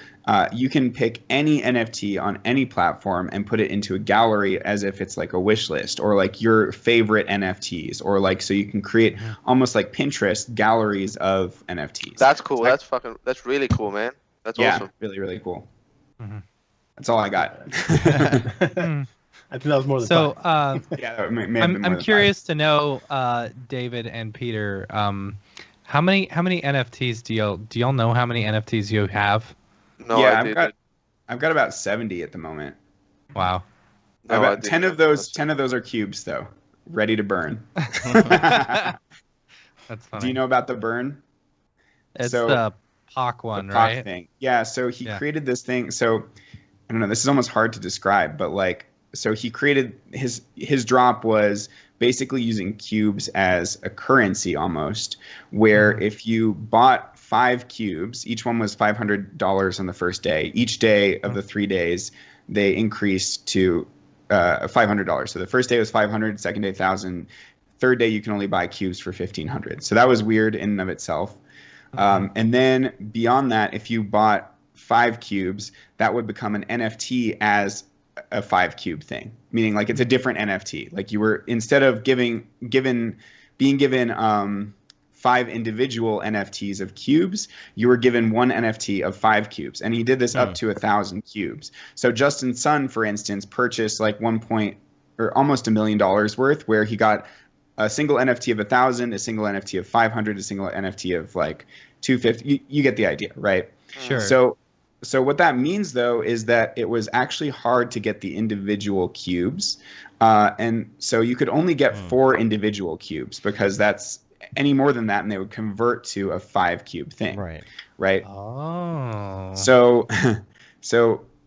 you can pick any NFT on any platform and put it into a gallery as if it's like a wish list or like your favorite NFTs, or like so you can create almost like Pinterest galleries of NFTs. That's cool. That's really cool, man. That's awesome. Really, really cool. That's all I got. I think that was more than so. Yeah, I'm curious to know, David and Peter, how many NFTs do y'all know how many NFTs you have? No, yeah, I've got about 70 at the moment. Wow. No, about 10 of those are cubes though, ready to burn. That's funny. Do you know about the burn? It's the POC one, the POC right? thing. Yeah, so he created this thing. So I don't know, this is almost hard to describe, but like, so he created his drop was basically using cubes as a currency almost, where if you bought 5 cubes, each one was $500 on the first day. Each day of the 3 days, they increased to $500. So the first day was 500, second day 1,000, third day you can only buy cubes for 1,500. So that was weird in and of itself. And then beyond that, if you bought 5 cubes, that would become an NFT as a 5 cube thing, meaning like it's a different NFT. Like you were, instead of being given 5 individual NFTs of cubes, you were given 1 NFT of 5 cubes. And he did this up to 1,000 cubes. So Justin Sun, for instance, purchased like almost $1 million worth, where he got a single NFT of 1,000, a single NFT of 500, a single NFT of like 250. You get the idea, right? Sure. So what that means, though, is that it was actually hard to get the individual cubes. And so you could only get 4 individual cubes, because that's any more than that, and they would convert to a 5 cube thing. Right. Oh. So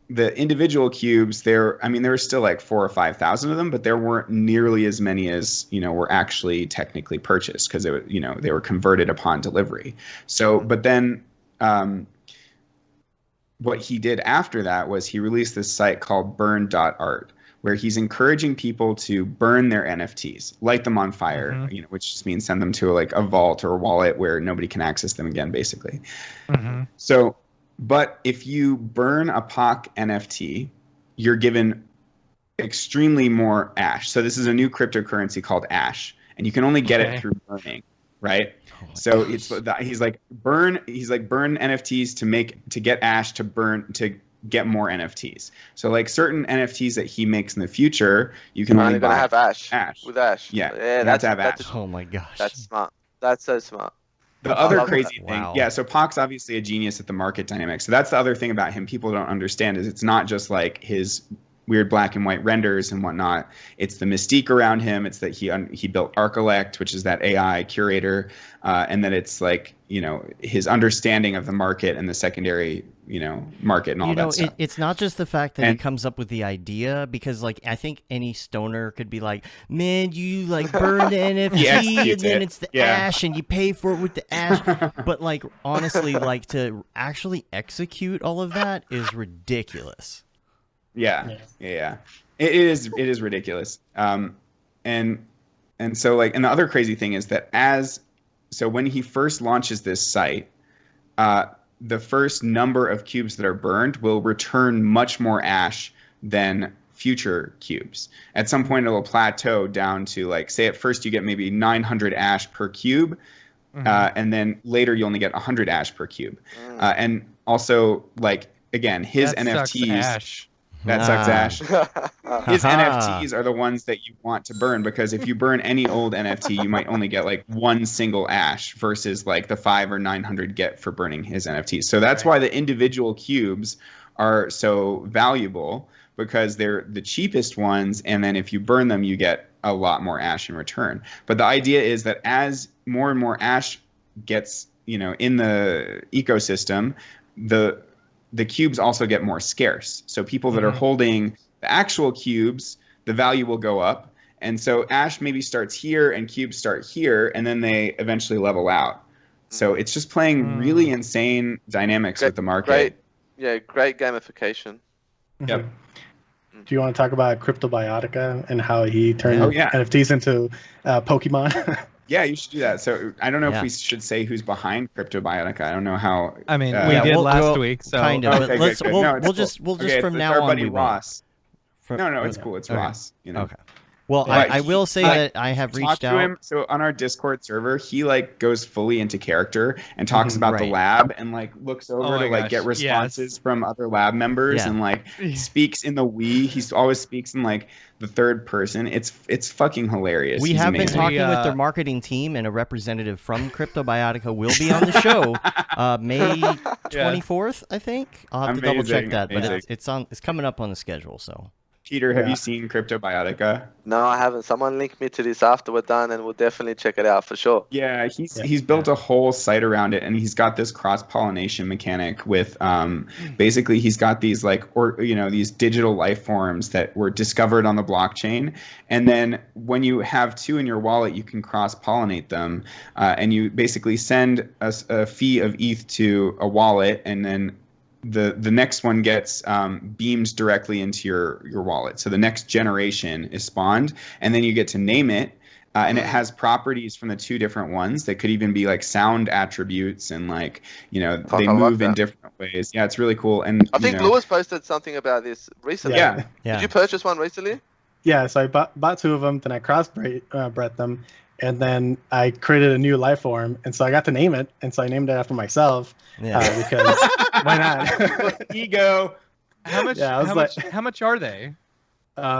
the individual cubes, there were still like 4,000 or 5,000 of them, but there weren't nearly as many as, were actually technically purchased, because they were converted upon delivery. So, but then, what he did after that was he released this site called burn.art, where he's encouraging people to burn their NFTs, light them on fire, which just means send them to a vault or a wallet where nobody can access them again, basically. So, but if you burn a POC NFT, you're given extremely more Ash. So this is a new cryptocurrency called Ash, and you can only get it through burning, right? So he's like burn NFTs to get Ash to get more NFTs. So like certain NFTs that he makes in the future, you can only buy have Ash with Ash. Yeah, that's have Ash. Oh my gosh, that's smart. That's so smart. The other crazy thing, so POC's obviously a genius at the market dynamics. So that's the other thing about him people don't understand, is it's not just like his weird black and white renders and whatnot. It's the mystique around him. It's that he built Archilect, which is that AI curator, and that it's like, his understanding of the market and the secondary, market and all that stuff. It's not just the fact that he comes up with the idea, because like I think any stoner could be like, man, you like burn the NFT and then it's the Ash and you pay for it with the Ash. But like honestly, like to actually execute all of that is ridiculous. Yeah. It is ridiculous. And so like, and the other crazy thing is that so when he first launches this site, the first number of cubes that are burned will return much more Ash than future cubes. At some point, it will plateau down to like, say at first you get maybe 900 Ash per cube, and then later you only get 100 Ash per cube. And also, like, again, his NFTs. That sucks Ash. His NFTs are the ones that you want to burn, because if you burn any old NFT, you might only get like 1 single Ash versus like the 500 or 900 get for burning his NFTs. So that's why the individual cubes are so valuable, because they're the cheapest ones, and then if you burn them, you get a lot more Ash in return. But the idea is that as more and more Ash gets, in the ecosystem, the cubes also get more scarce. So people that are holding the actual cubes, the value will go up. And so Ash maybe starts here and cubes start here, and then they eventually level out. So it's just playing really insane dynamics with the market. Great gamification. Yep. Do you want to talk about Cryptobiotica and how he turned NFTs into Pokemon? Yeah, you should do that. So I don't know Yeah. if we should say who's behind Cryptobiotica. I don't know how. I mean, uh, we Yeah, did we'll- last we'll- week, so kind of. Okay, But let's good. we'll, No, it's we'll cool. just Okay, from it's now our on buddy we won't. Ross. No, it's cool. It's Okay. Ross. You know. Okay. Well, But I will say that I have Talk reached to out. him. So on our Discord server, he like goes fully into character and talks Mhm, about the right. lab and like looks over my to like gosh, get responses yes. from other lab members Yeah. and like speaks in the we. He always speaks in like the third person. It's fucking hilarious. We He's have been amazing. talking with We, their marketing team, and a representative from Cryptobiotica will be on the show May 24th, I think. I'll have to double check Amazing, that, but amazing. it's coming up on the schedule. So Peter, have Yeah. you seen Cryptobiotica? No, I haven't. Someone link me to this after we're done, and we'll definitely check it out for sure. Yeah, he's built a whole site around it, and he's got this cross pollination mechanic with basically he's got these like these digital life forms that were discovered on the blockchain, and then when you have two in your wallet, you can cross pollinate them, and you basically send a fee of ETH to a wallet, and then the next one gets beamed directly into your wallet. So the next generation is spawned, and then you get to name it, and it has properties from the two different ones that could even be like sound attributes, and like they I like move in that. different ways. Yeah, it's really cool. And I think Lewis posted something about this recently. Yeah. yeah, Did you purchase one recently? Yeah, so I bought two of them, then I crossbred them, and then I created a new life form, and so I got to name it, and so I named it after myself yeah. because why not? ego. how much? Yeah, I was how like- much? How much are they?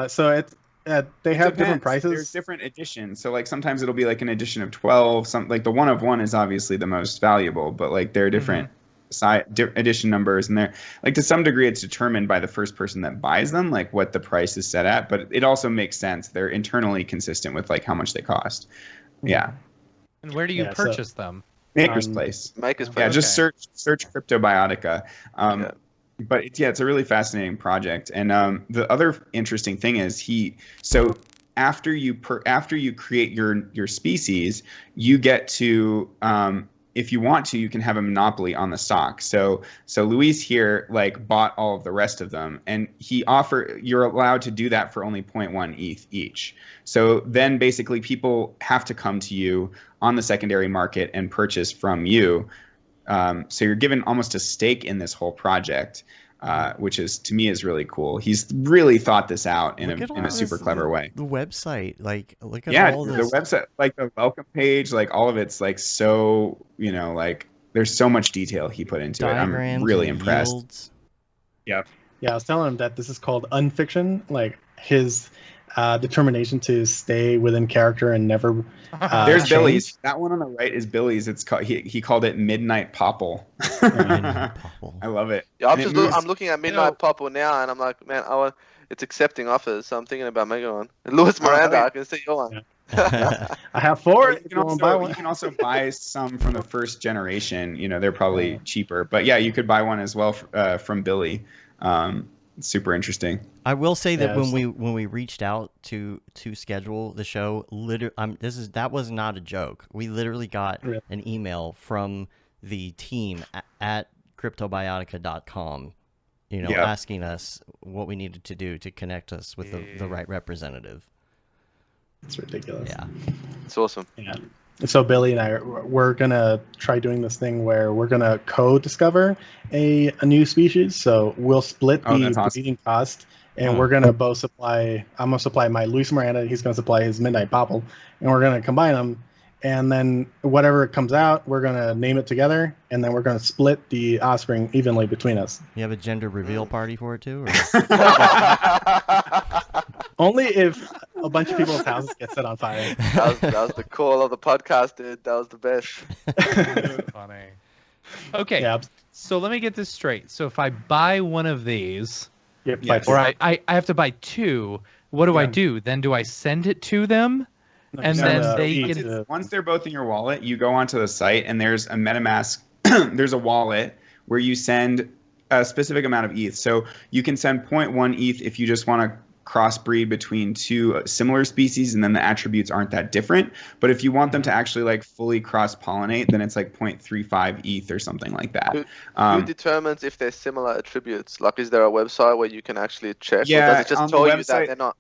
So it's they have different Depends. There's prices. different editions. So like sometimes it'll be like an edition of 12. Some like the one of one is obviously the most valuable, but like there are different edition numbers, and they're like to some degree it's determined by the first person that buys them, like what the price is set at. But it also makes sense. They're internally consistent with like how much they cost. Yeah, And where do you Yeah, so- purchase them? Maker's Place. Maker's Yeah, Place. just search Cryptobiotica. Yeah. But it's a really fascinating project. And the other interesting thing is so after you create your species, you get to if you want to, you can have a monopoly on the stock. So Luis here like bought all of the rest of them, and you're allowed to do that for only 0.1 ETH each. So then basically people have to come to you on the secondary market and purchase from you. So you're given almost a stake in this whole project, which is to me is really cool. He's really thought this out in Look at all a super this- clever way. The website, like, look at Yeah, all the this. website, like the welcome page, like all of it's like so, like there's so much detail he put into it. I'm diagrams really and impressed. yields. Yeah, I was telling him that this is called unfiction, like his determination to stay within character and never. There's change. Billy's. That one on the right is Billy's. It's called he called it Midnight Popple. Popple. I love it. Yeah, And it moves- I'm looking at Midnight Popple now, and I'm like, man, it's accepting offers, so I'm thinking about making one. Lewis Miranda, yeah. I can see your one. I have four. You If you want to buy one. can also buy some from the first generation. They're probably cheaper, but yeah, you could buy one as well from Billy. Super interesting. I will say that Yeah, when we reached out to schedule the show, that was not a joke. We literally got Really? an email from the team at cryptobiotica.com, Yeah. asking us what we needed to do to connect us with the right representative. It's ridiculous. Yeah. It's awesome. Yeah. So Billy and I, we're gonna try doing this thing where we're gonna co-discover a new species. So we'll split Oh, the that's awesome. breeding cost, and Oh. we're gonna both supply. I'm gonna supply my Luis Miranda. He's gonna supply his Midnight Popple, and we're gonna combine them. And then whatever comes out, we're gonna name it together, and then we're gonna split the offspring evenly between us. You have a gender reveal party for it too? Or? Only if a bunch of people's houses get set on fire. That was the call of the podcast, dude. That was the best. Funny. Okay, Yeah. so let me get this straight. So if I buy one of these, Yep. Yes. or I have to buy two, what do I Yeah. do? Then do I send it to them? And then they each, get- Once they're both in your wallet, you go onto the site and there's a MetaMask, there's a wallet where you send a specific amount of ETH. So you can send 0.1 ETH if you just want to crossbreed between two similar species and then the attributes aren't that different. But if you want them to actually like fully cross-pollinate, then it's like 0.35 ETH or something like that. Who determines if they're similar attributes? Like, is there a website where you can actually check? Yeah, or does it just on the tell you website- that they're not?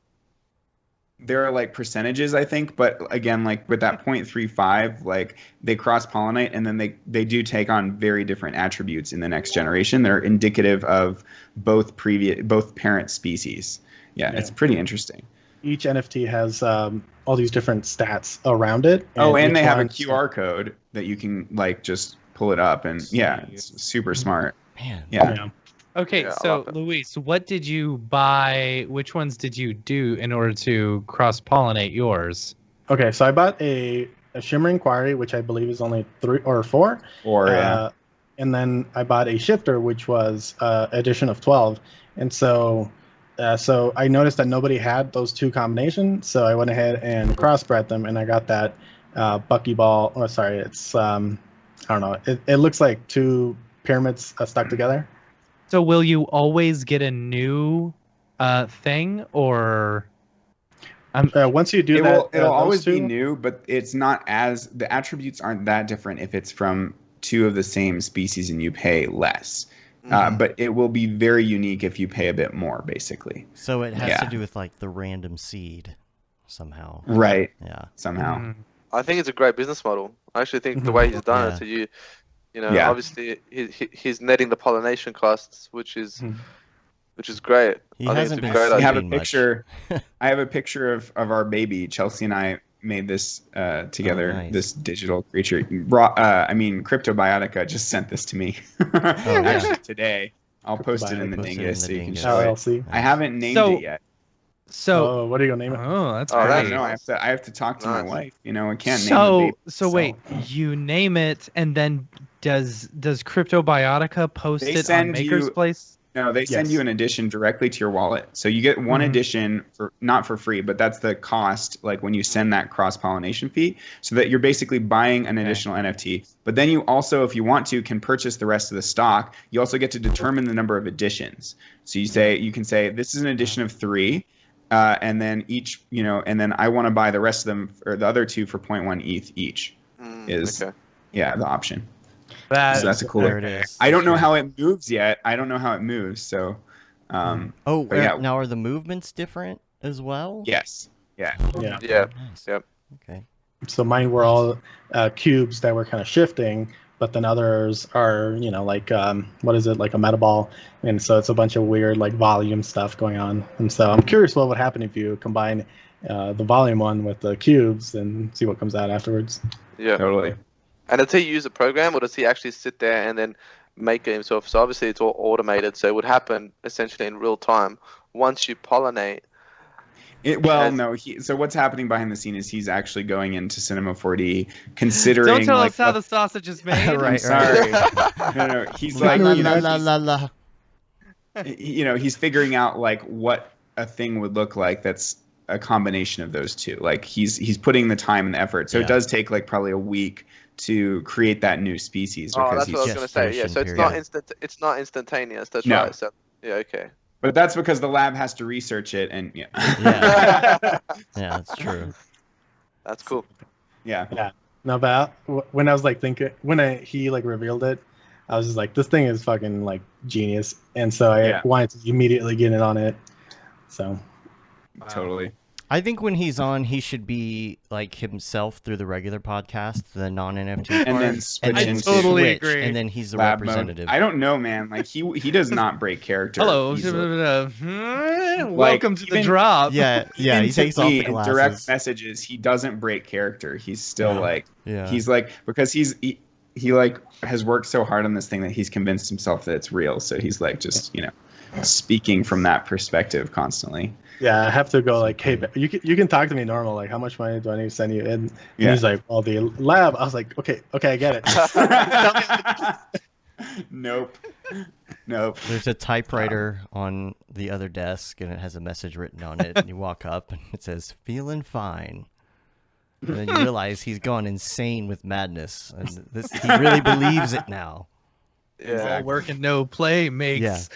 there are like percentages, I think, but again, like with that 0.35, like they cross-pollinate and then they do take on very different attributes in the next generation. They're indicative of both parent species. Yeah, it's pretty interesting. Each NFT has all these different stats around it. And they have a QR code that you can like just pull it up, and it's super smart. Man. Yeah. Okay, so Luis, what did you buy? Which ones did you do in order to cross-pollinate yours? Okay, so I bought a Shimmering Quarry, which I believe is only 3 or 4. And then I bought a Shifter, which was edition of 12. And so I noticed that nobody had those 2 combinations, so I went ahead and crossbred them, and I got that Buckyball. Oh, sorry, it's I don't know. It looks like 2 pyramids stuck together. So will you always get a new thing, or once you do that, it'll always be new, but it's not as the attributes aren't that different if it's from 2 of the same species and you pay less. But it will be very unique if you pay a bit more, basically. So it has to do with like the random seed somehow. Right. Yeah. Somehow. I think it's a great business model. I actually think the way he's done it, so obviously he's netting the pollination costs, which is great. He I hasn't think been it's a great I have idea. a picture. I have a picture of our baby. Chelsea and I made this together. Oh, nice. This digital creature. Cryptobiotica just sent this to me actually today. I'll post it in the Dingus so you can show it. LLC. I haven't named it yet. So what are you gonna name it? Oh, that's I great. don't know. I have to talk to my wife. I can't name So the baby. wait, you name it, and then does Cryptobiotica post They it on send Maker's you- Place? No, they send you an edition directly to your wallet. So you get one edition not for free, but that's the cost, like when you send that cross-pollination fee, so that you're basically buying an additional NFT. But then you also, if you want to, can purchase the rest of the stock. You also get to determine the number of editions. So you can say, this is an edition of 3, and then and then I want to buy the rest of them, or the other 2 for 0.1 ETH each, the option. So that's a cool. There it is. I don't know how it moves yet. So. Now are the movements different as well? Yes. Yeah. Nice. Yep. Okay. So mine were all cubes that were kind of shifting, but then others are, like what is it, like a metaball, and so it's a bunch of weird like volume stuff going on. And so I'm curious what would happen if you combine the volume one with the cubes and see what comes out afterwards. Yeah, Totally. And does he use a program, or does he actually sit there and then make it himself? So obviously it's all automated, so it would happen essentially in real time once you pollinate. So what's happening behind the scene is he's actually going into Cinema 4D, considering. Don't tell us how the sausage is made. Right. Sorry. No. He's like, he's figuring out like what a thing would look like that's a combination of those 2. Like he's putting the time and the effort. So it does take like probably a week to create that new species. Oh, Because that's what I was going to say. Yeah, so it's not instantaneous. That's right. So okay. But that's because the lab has to research it, and Yeah, that's true. That's cool. Yeah. No, but when I was like thinking, he like revealed it, I was just like, this thing is fucking like genius, and so I wanted to immediately get in on it. So Totally. I think when he's on, he should be like himself through the regular podcast, the non-NFT And then part, switch and then into totally switch, agree. and then he's the Lab mode. representative. I don't know, man. Like he does not break character. Hello, easily. welcome to the even- drop. Yeah, Even he to takes off me the in glasses. direct messages, he doesn't break character. He's still Yeah. he's like, because he like has worked so hard on this thing that he's convinced himself that it's real. So he's like just speaking from that perspective constantly. yeah, I have to go like, hey, you can talk to me normal. Like, how much money do I need to send you? And he's like, well, the lab. I was like, okay, I get it. Nope. There's a typewriter on the other desk, and it has a message written on it. And you walk up, and it says, "Feeling fine." And then you realize he's gone insane with madness, and he really believes it now. Yeah. All work and no play makes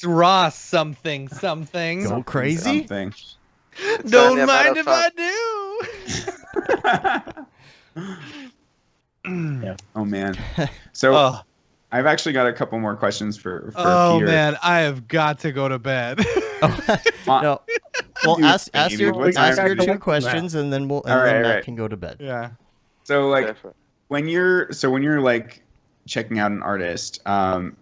Ross something. Go crazy? Something. Don't only a matter mind of if I do. Oh man. So I've actually got a couple more questions for Oh Peter. man, I have got to go to bed. No, Well, ask your What's my strategy? two questions, and then Matt can go to bed. Yeah. So like when you're like checking out an artist, are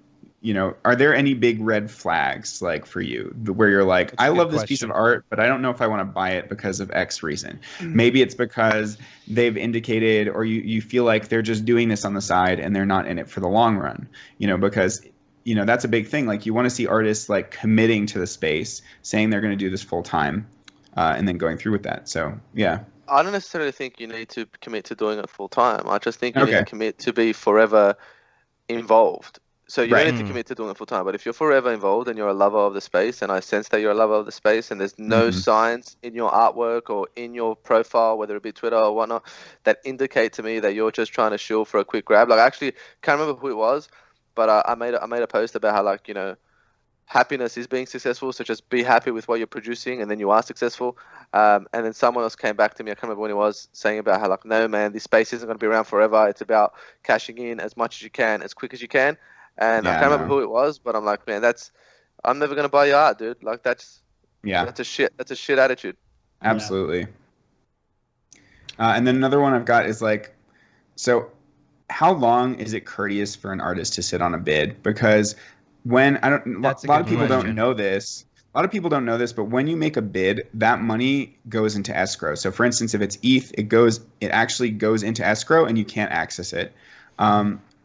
there any big red flags like for you where you're like, I love this piece of art, but I don't know if I want to buy it because of X reason. Maybe it's because they've indicated, or you feel like they're just doing this on the side and they're not in it for the long run, because that's a big thing. Like you want to see artists like committing to the space, saying they're going to do this full time, and then going through with that. So yeah. I don't necessarily think you need to commit to doing it full time. I just think you need to commit to be forever involved. So you don't need to commit to doing it full time. But if you're forever involved and you're a lover of the space, and I sense that you're a lover of the space, and there's no signs in your artwork or in your profile, whether it be Twitter or whatnot, that indicate to me that you're just trying to shill for a quick grab. Like I actually can't remember who it was, but I made a post about how happiness is being successful, so just be happy with what you're producing and then you are successful. And then someone else came back to me, I can't remember when it was, saying about how no man, this space isn't going to be around forever. It's about cashing in as much as you can, as quick as you can. And I can't remember who it was, but I'm like, man, I'm never going to buy your art, dude. Like that's a shit attitude. Absolutely. And then another one I've got is like, so how long is it courteous for an artist to sit on a bid? Because when a lot of people don't know this. A lot of people don't know this, but when you make a bid, that money goes into escrow. So for instance, if it's ETH, it actually goes into escrow and you can't access it.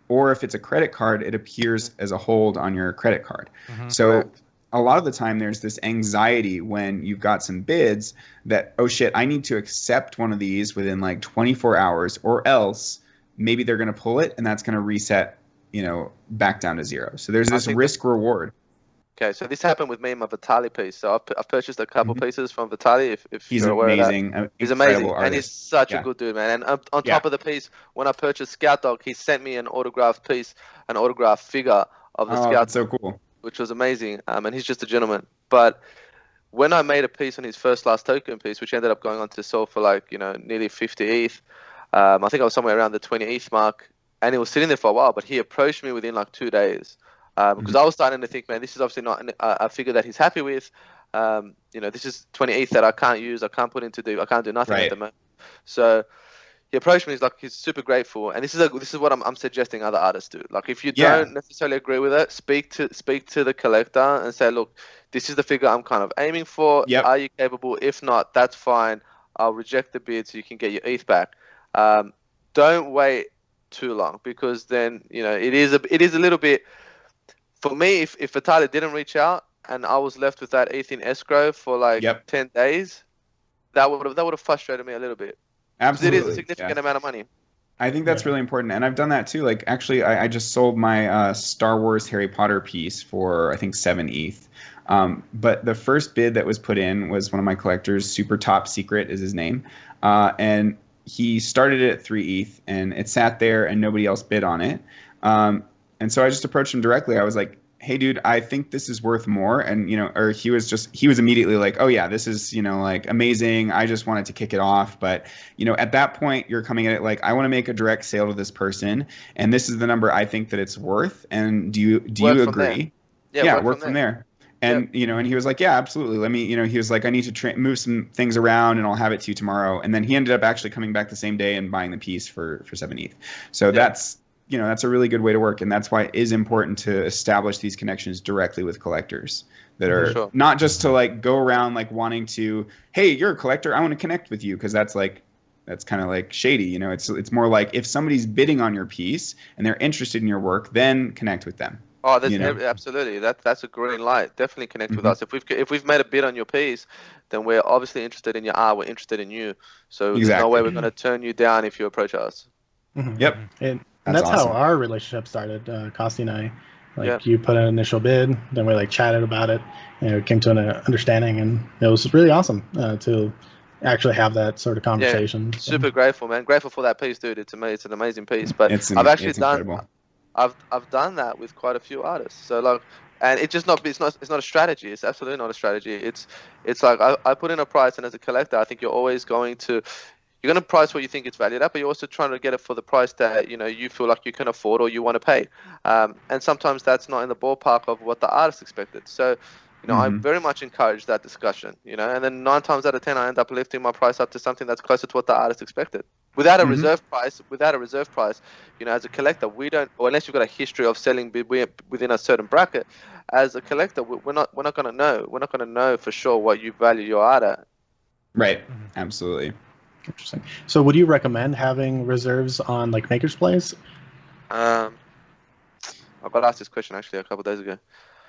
Or if it's a credit card, it appears as a hold on your credit card. So a lot of the time there's this anxiety when you've got some bids that, oh shit, I need to accept one of these within like 24 hours or else maybe they're going to pull it and that's going to reset back down to zero. So there's this risk reward. Okay, so this happened with me and my Vitali piece. So I've purchased a couple pieces from Vitali. If he's you're aware amazing, of that. He's amazing, artist. and he's such a good dude, man. And on top of the piece, when I purchased Scout Dog, he sent me an autographed piece, an autographed figure of the Scout. That's so cool. Which was amazing. And he's just a gentleman. But when I made a piece on his first last token piece, which ended up going on to sell for nearly 50 ETH, I think I was somewhere around the 20 ETH mark. And he was sitting there for a while, but he approached me within 2 days because I was starting to think, man, this is obviously not a figure that he's happy with. This is 20 ETH that I can't use. I can't put into I can't do nothing at the moment. So he approached me. He's super grateful, and this is what I'm suggesting other artists do. Like if you don't necessarily agree with it, speak to the collector and say, look, this is the figure I'm kind of aiming for. Yep. Are you capable? If not, that's fine. I'll reject the bid so you can get your ETH back. Don't wait too long, because then it is a little bit, for me, if Vitali didn't reach out and I was left with that ETH in escrow for 10 days, that would have frustrated me a little bit. Absolutely. It is a significant amount of money. I think that's really important, and I've done that too. Like actually, I just sold my Star Wars Harry Potter piece for I think 7 ETH. But the first bid that was put in was one of my collectors, Super Top Secret is his name, and he started it at 3 ETH, and it sat there, and nobody else bid on it. And so I just approached him directly. I was like, "Hey, dude, I think this is worth more." And or he was immediately like, "Oh yeah, this is amazing. I just wanted to kick it off." But at that point, you're coming at it like, "I want to make a direct sale to this person, and this is the number I think that it's worth. And do you agree?" Yeah, work from there. And and he was like, yeah, absolutely. Let me, he was like, I need to move some things around, and I'll have it to you tomorrow. And then he ended up actually coming back the same day and buying the piece for 7 ETH. So that's that's a really good way to work, and that's why it is important to establish these connections directly with collectors that are not just to go around wanting to, hey, you're a collector, I want to connect with you, because that's kind of shady. It's more like if somebody's bidding on your piece and they're interested in your work, then connect with them. Oh, that's absolutely. That's a green light. Definitely connect with us. If we've made a bid on your piece, then we're obviously interested in your art. We're interested in you. So there's no way we're going to turn you down if you approach us. Yep. And that's awesome. How our relationship started, Costi and I. You put an initial bid, then we chatted about it, and we came to an understanding, and it was really awesome to actually have that sort of conversation. Yeah, super grateful, man. Grateful for that piece, dude. It's an amazing piece. But I've done that with quite a few artists. So and it's not a strategy. It's absolutely not a strategy. It's like I put in a price, and as a collector, I think you're always going to price what you think it's valued at, but you're also trying to get it for the price that you feel like you can afford or you want to pay. And sometimes that's not in the ballpark of what the artist expected. So You know, I very much encourage that discussion. You know, and then 9 times out of 10, I end up lifting my price up to something that's closer to what the artist expected. Without a reserve price, you know, as a collector, we don't, or unless you've got a history of selling within a certain bracket, as a collector, we're not going to know. We're not going to know for sure what you value your art at. Right. Absolutely. Interesting. So, would you recommend having reserves on like Maker's Place? I got asked this question actually a couple of days ago.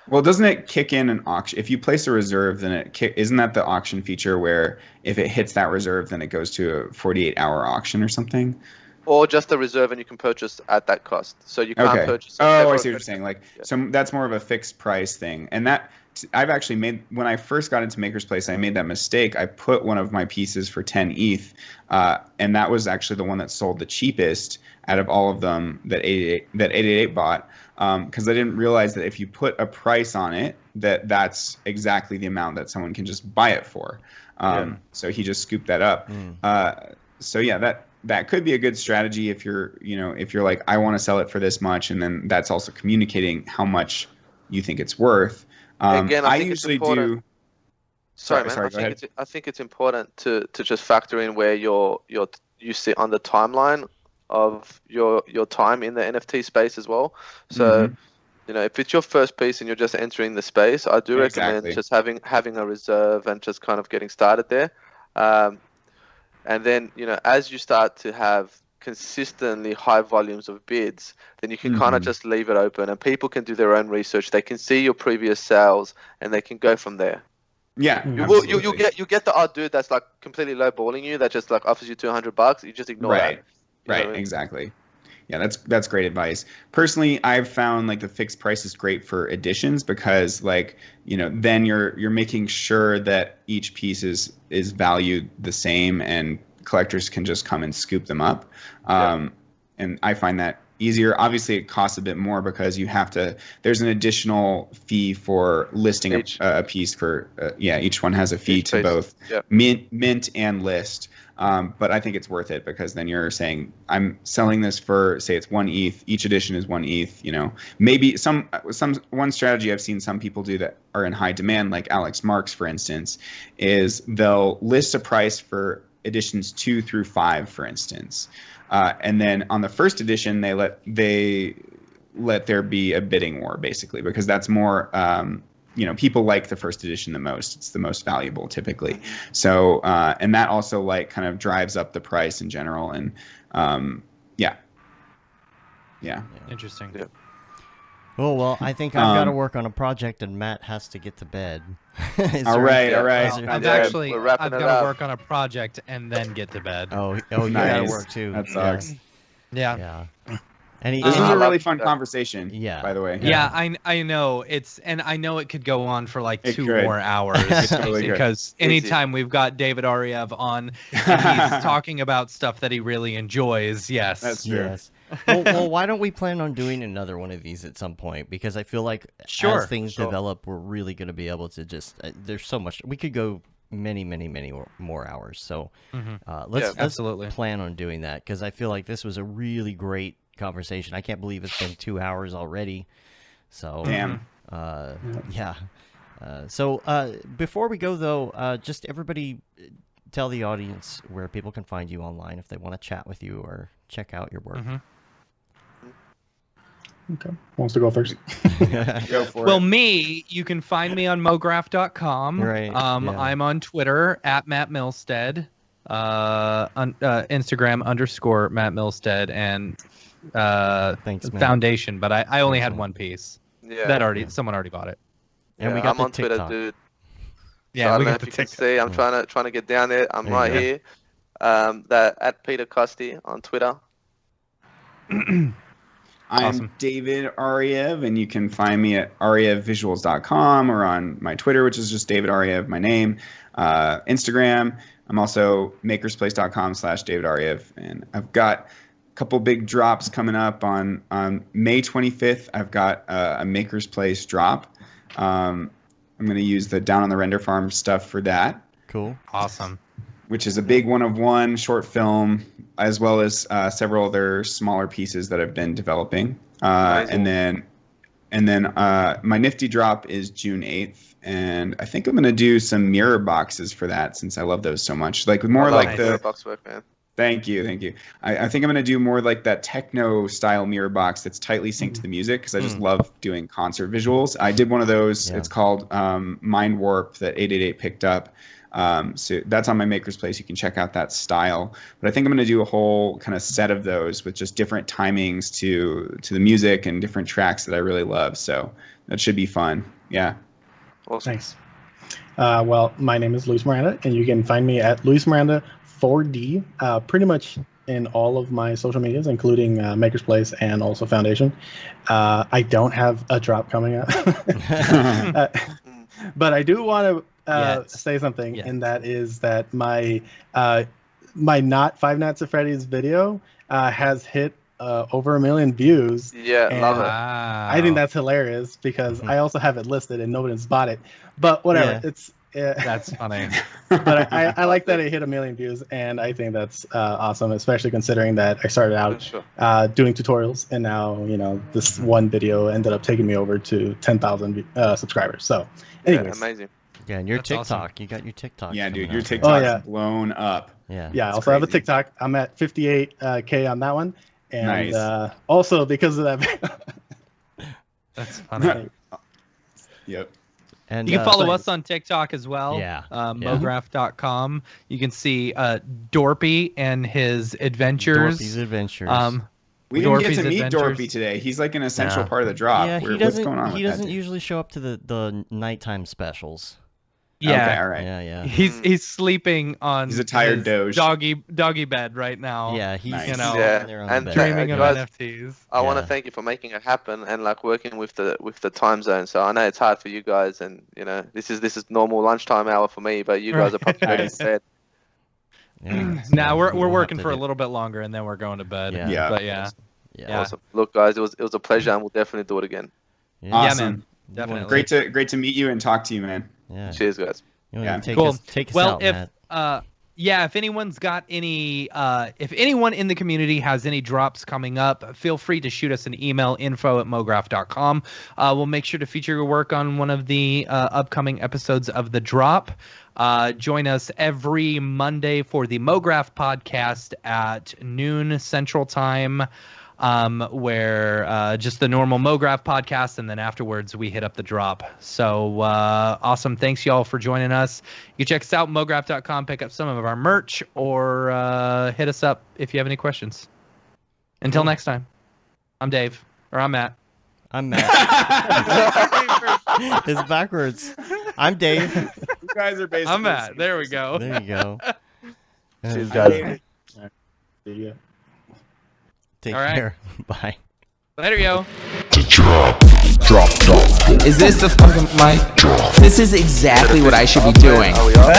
Well, doesn't it kick in an auction? If you place a reserve, then isn't that the auction feature where if it hits that reserve, then it goes to a 48-hour auction or something? Or just a reserve and you can purchase at that cost. So you can't purchase. Oh, I see what you're saying. Like, so that's more of a fixed price thing. And that I've actually made, when I first got into Maker's Place, I made that mistake. I put one of my pieces for 10 ETH, and that was actually the one that sold the cheapest out of all of them that 888 bought. Because I didn't realize that if you put a price on it, that's exactly the amount that someone can just buy it for. So he just scooped that up. So yeah, that could be a good strategy if you're like, I want to sell it for this much, and then that's also communicating how much you think it's worth. Again, I usually do. Sorry, man. I think it's important to just factor in where you sit on the timeline of your time in the NFT space as well. So, you know, if it's your first piece and you're just entering the space, I do recommend just having a reserve and just kind of getting started there. And then, you know, as you start to have consistently high volumes of bids, then you can kind of just leave it open and people can do their own research. They can see your previous sales and they can go from there. Yeah, you'll get the odd dude that's like completely lowballing you that just like offers you $200. You just ignore that. Right, exactly. Yeah, that's great advice. Personally, I've found like the fixed price is great for editions because, like, you know, then you're making sure that each piece is valued the same and collectors can just come and scoop them up. And I find that easier. Obviously, it costs a bit more because there's an additional fee for listing a piece for, each one has a fee to both mint and list. But I think it's worth it because then you're saying, I'm selling this for, say it's 1 ETH, each edition is 1 ETH, you know, maybe one strategy I've seen some people do that are in high demand, like Alex Marks, for instance, is they'll list a price for editions 2 through 5, for instance. And then on the first edition, they let there be a bidding war, basically, because that's more, you know, people like the first edition the most. It's the most valuable typically. So, and that also like kind of drives up the price in general. And yeah. Interesting. Yeah. Oh, well, I think I've got to work on a project and Matt has to get to bed. All right. Well, I've got to work on a project and then get to bed. Oh, you got to work too. That sucks. Yeah. This was a really fun conversation. Yeah. By the way. Yeah, I know and I know it could go on for like 2 more hours because anytime we've got David Ariew on, and he's talking about stuff that he really enjoys. Yes, that's true. Yes. Well, why don't we plan on doing another one of these at some point? Because I feel like as things develop, we're really going to be able to just. There's so much we could go many more hours. So let's absolutely plan on doing that because I feel like this was a really great conversation. I can't believe it's been 2 hours already. So damn. So before we go though, just everybody tell the audience where people can find you online if they want to chat with you or check out your work. Okay. Who wants to go first? Go for it. Well, you can find me on Mograph.com. Right. I'm on Twitter at Matt Milstead, Instagram _Matt Milstead, and Thanks, Matt. Foundation. But I only had one piece. Yeah. Someone already bought it. And we got I'm on TikTok. Twitter, dude. Yeah, so I we don't know got if you can see. I'm trying to get down there. I'm There right you here. That at Peter Costi on Twitter. I'm David Ariew, and you can find me at arievvisuals.com or on my Twitter, which is just David Ariew, my name. Instagram, I'm also makersplace.com/David Ariew, and I've got a couple big drops coming up on May 25th. I've got a Maker's Place drop. I'm going to use the Down on the Render Farm stuff for that. Cool. Awesome. Which is a big 1-of-1 short film, as well as several other smaller pieces that I've been developing. And then And then my Nifty drop is June 8th, and I think I'm gonna do some mirror boxes for that since I love those so much. Like more like the mirror box work, man. Thank you. I think I'm gonna do more like that techno style mirror box that's tightly synced to the music because I just love doing concert visuals. I did one of those. Yeah. It's called Mind Warp that 888 picked up. So that's on my Maker's Place. You can check out that style. But I think I'm going to do a whole kind of set of those with just different timings to the music and different tracks that I really love. So that should be fun. Yeah. Awesome. Nice. Well, my name is Luis Miranda, and you can find me at Luis Miranda 4D, pretty much in all of my social medias, including Maker's Place and also Foundation. I don't have a drop coming up, but I do want to say something, and that is that my not Five Nights at Freddy's video has hit over 1 million views. Yeah, love it. I think that's hilarious because I also have it listed and nobody's bought it. But whatever, it's that's funny. But I like that it hit 1 million views, and I think that's awesome, especially considering that I started out doing tutorials, and now this one video ended up taking me over to 10,000 subscribers. So, anyways, amazing. Yeah, and your That's TikTok, awesome. you got your TikTok. Yeah, dude, your up. TikTok's blown up. Yeah. Yeah, I also have a TikTok. I'm at 58K on that one. And Nice. Also because of that. That's funny. Yep. And You can follow us on TikTok as well. Yeah. Mograph.com. You can see Dorpy and his adventures. Dorpy's adventures. We didn't get Dorpy's to meet adventures. Dorpy today. He's like an essential part of the drop. Yeah, What's going on with he that doesn't dude? usually show up to the nighttime specials. Yeah. Okay, all right. Yeah. He's sleeping on He's a tired his Doge. doggy bed right now. Yeah, he's Nice. there on and the bed. Dreaming of guys, NFTs. I want to Yeah. thank you for making it happen and like working with the time zone. So I know it's hard for you guys, and this is normal lunchtime hour for me, but you guys are probably ready to bed. Yeah, Now we're we'll have working to for a do- little bit longer, and then we're going to bed. Yeah. Yeah. But yeah. Yeah. Awesome. Look, guys, it was a pleasure, and we'll definitely do it again. Yeah. Yeah, Awesome. man. Definitely. Great to meet you and talk to you, man. Yeah. Cheers, guys. You Yeah. want to Cool. take us Well, out, if Matt? if anyone's got any, if anyone in the community has any drops coming up, feel free to shoot us an email, info@mograph.com. We'll make sure to feature your work on one of the upcoming episodes of The Drop. Join us every Monday for the Mograph podcast at noon Central Time, where just the normal Mograph podcast, and then afterwards we hit up The Drop. So awesome. Thanks, y'all, for joining us. You can check us out, mograph.com, pick up some of our merch, or hit us up if you have any questions. Until next time, I'm Dave, or I'm Matt. I'm Matt. It's backwards. I'm Dave. You guys are basically. I'm Matt. There we go. There you go. Cheers, guys. Yeah. Take All right. care. Bye. Later, yo. Is this the fucking mic? This is exactly what I should be doing. Are we on?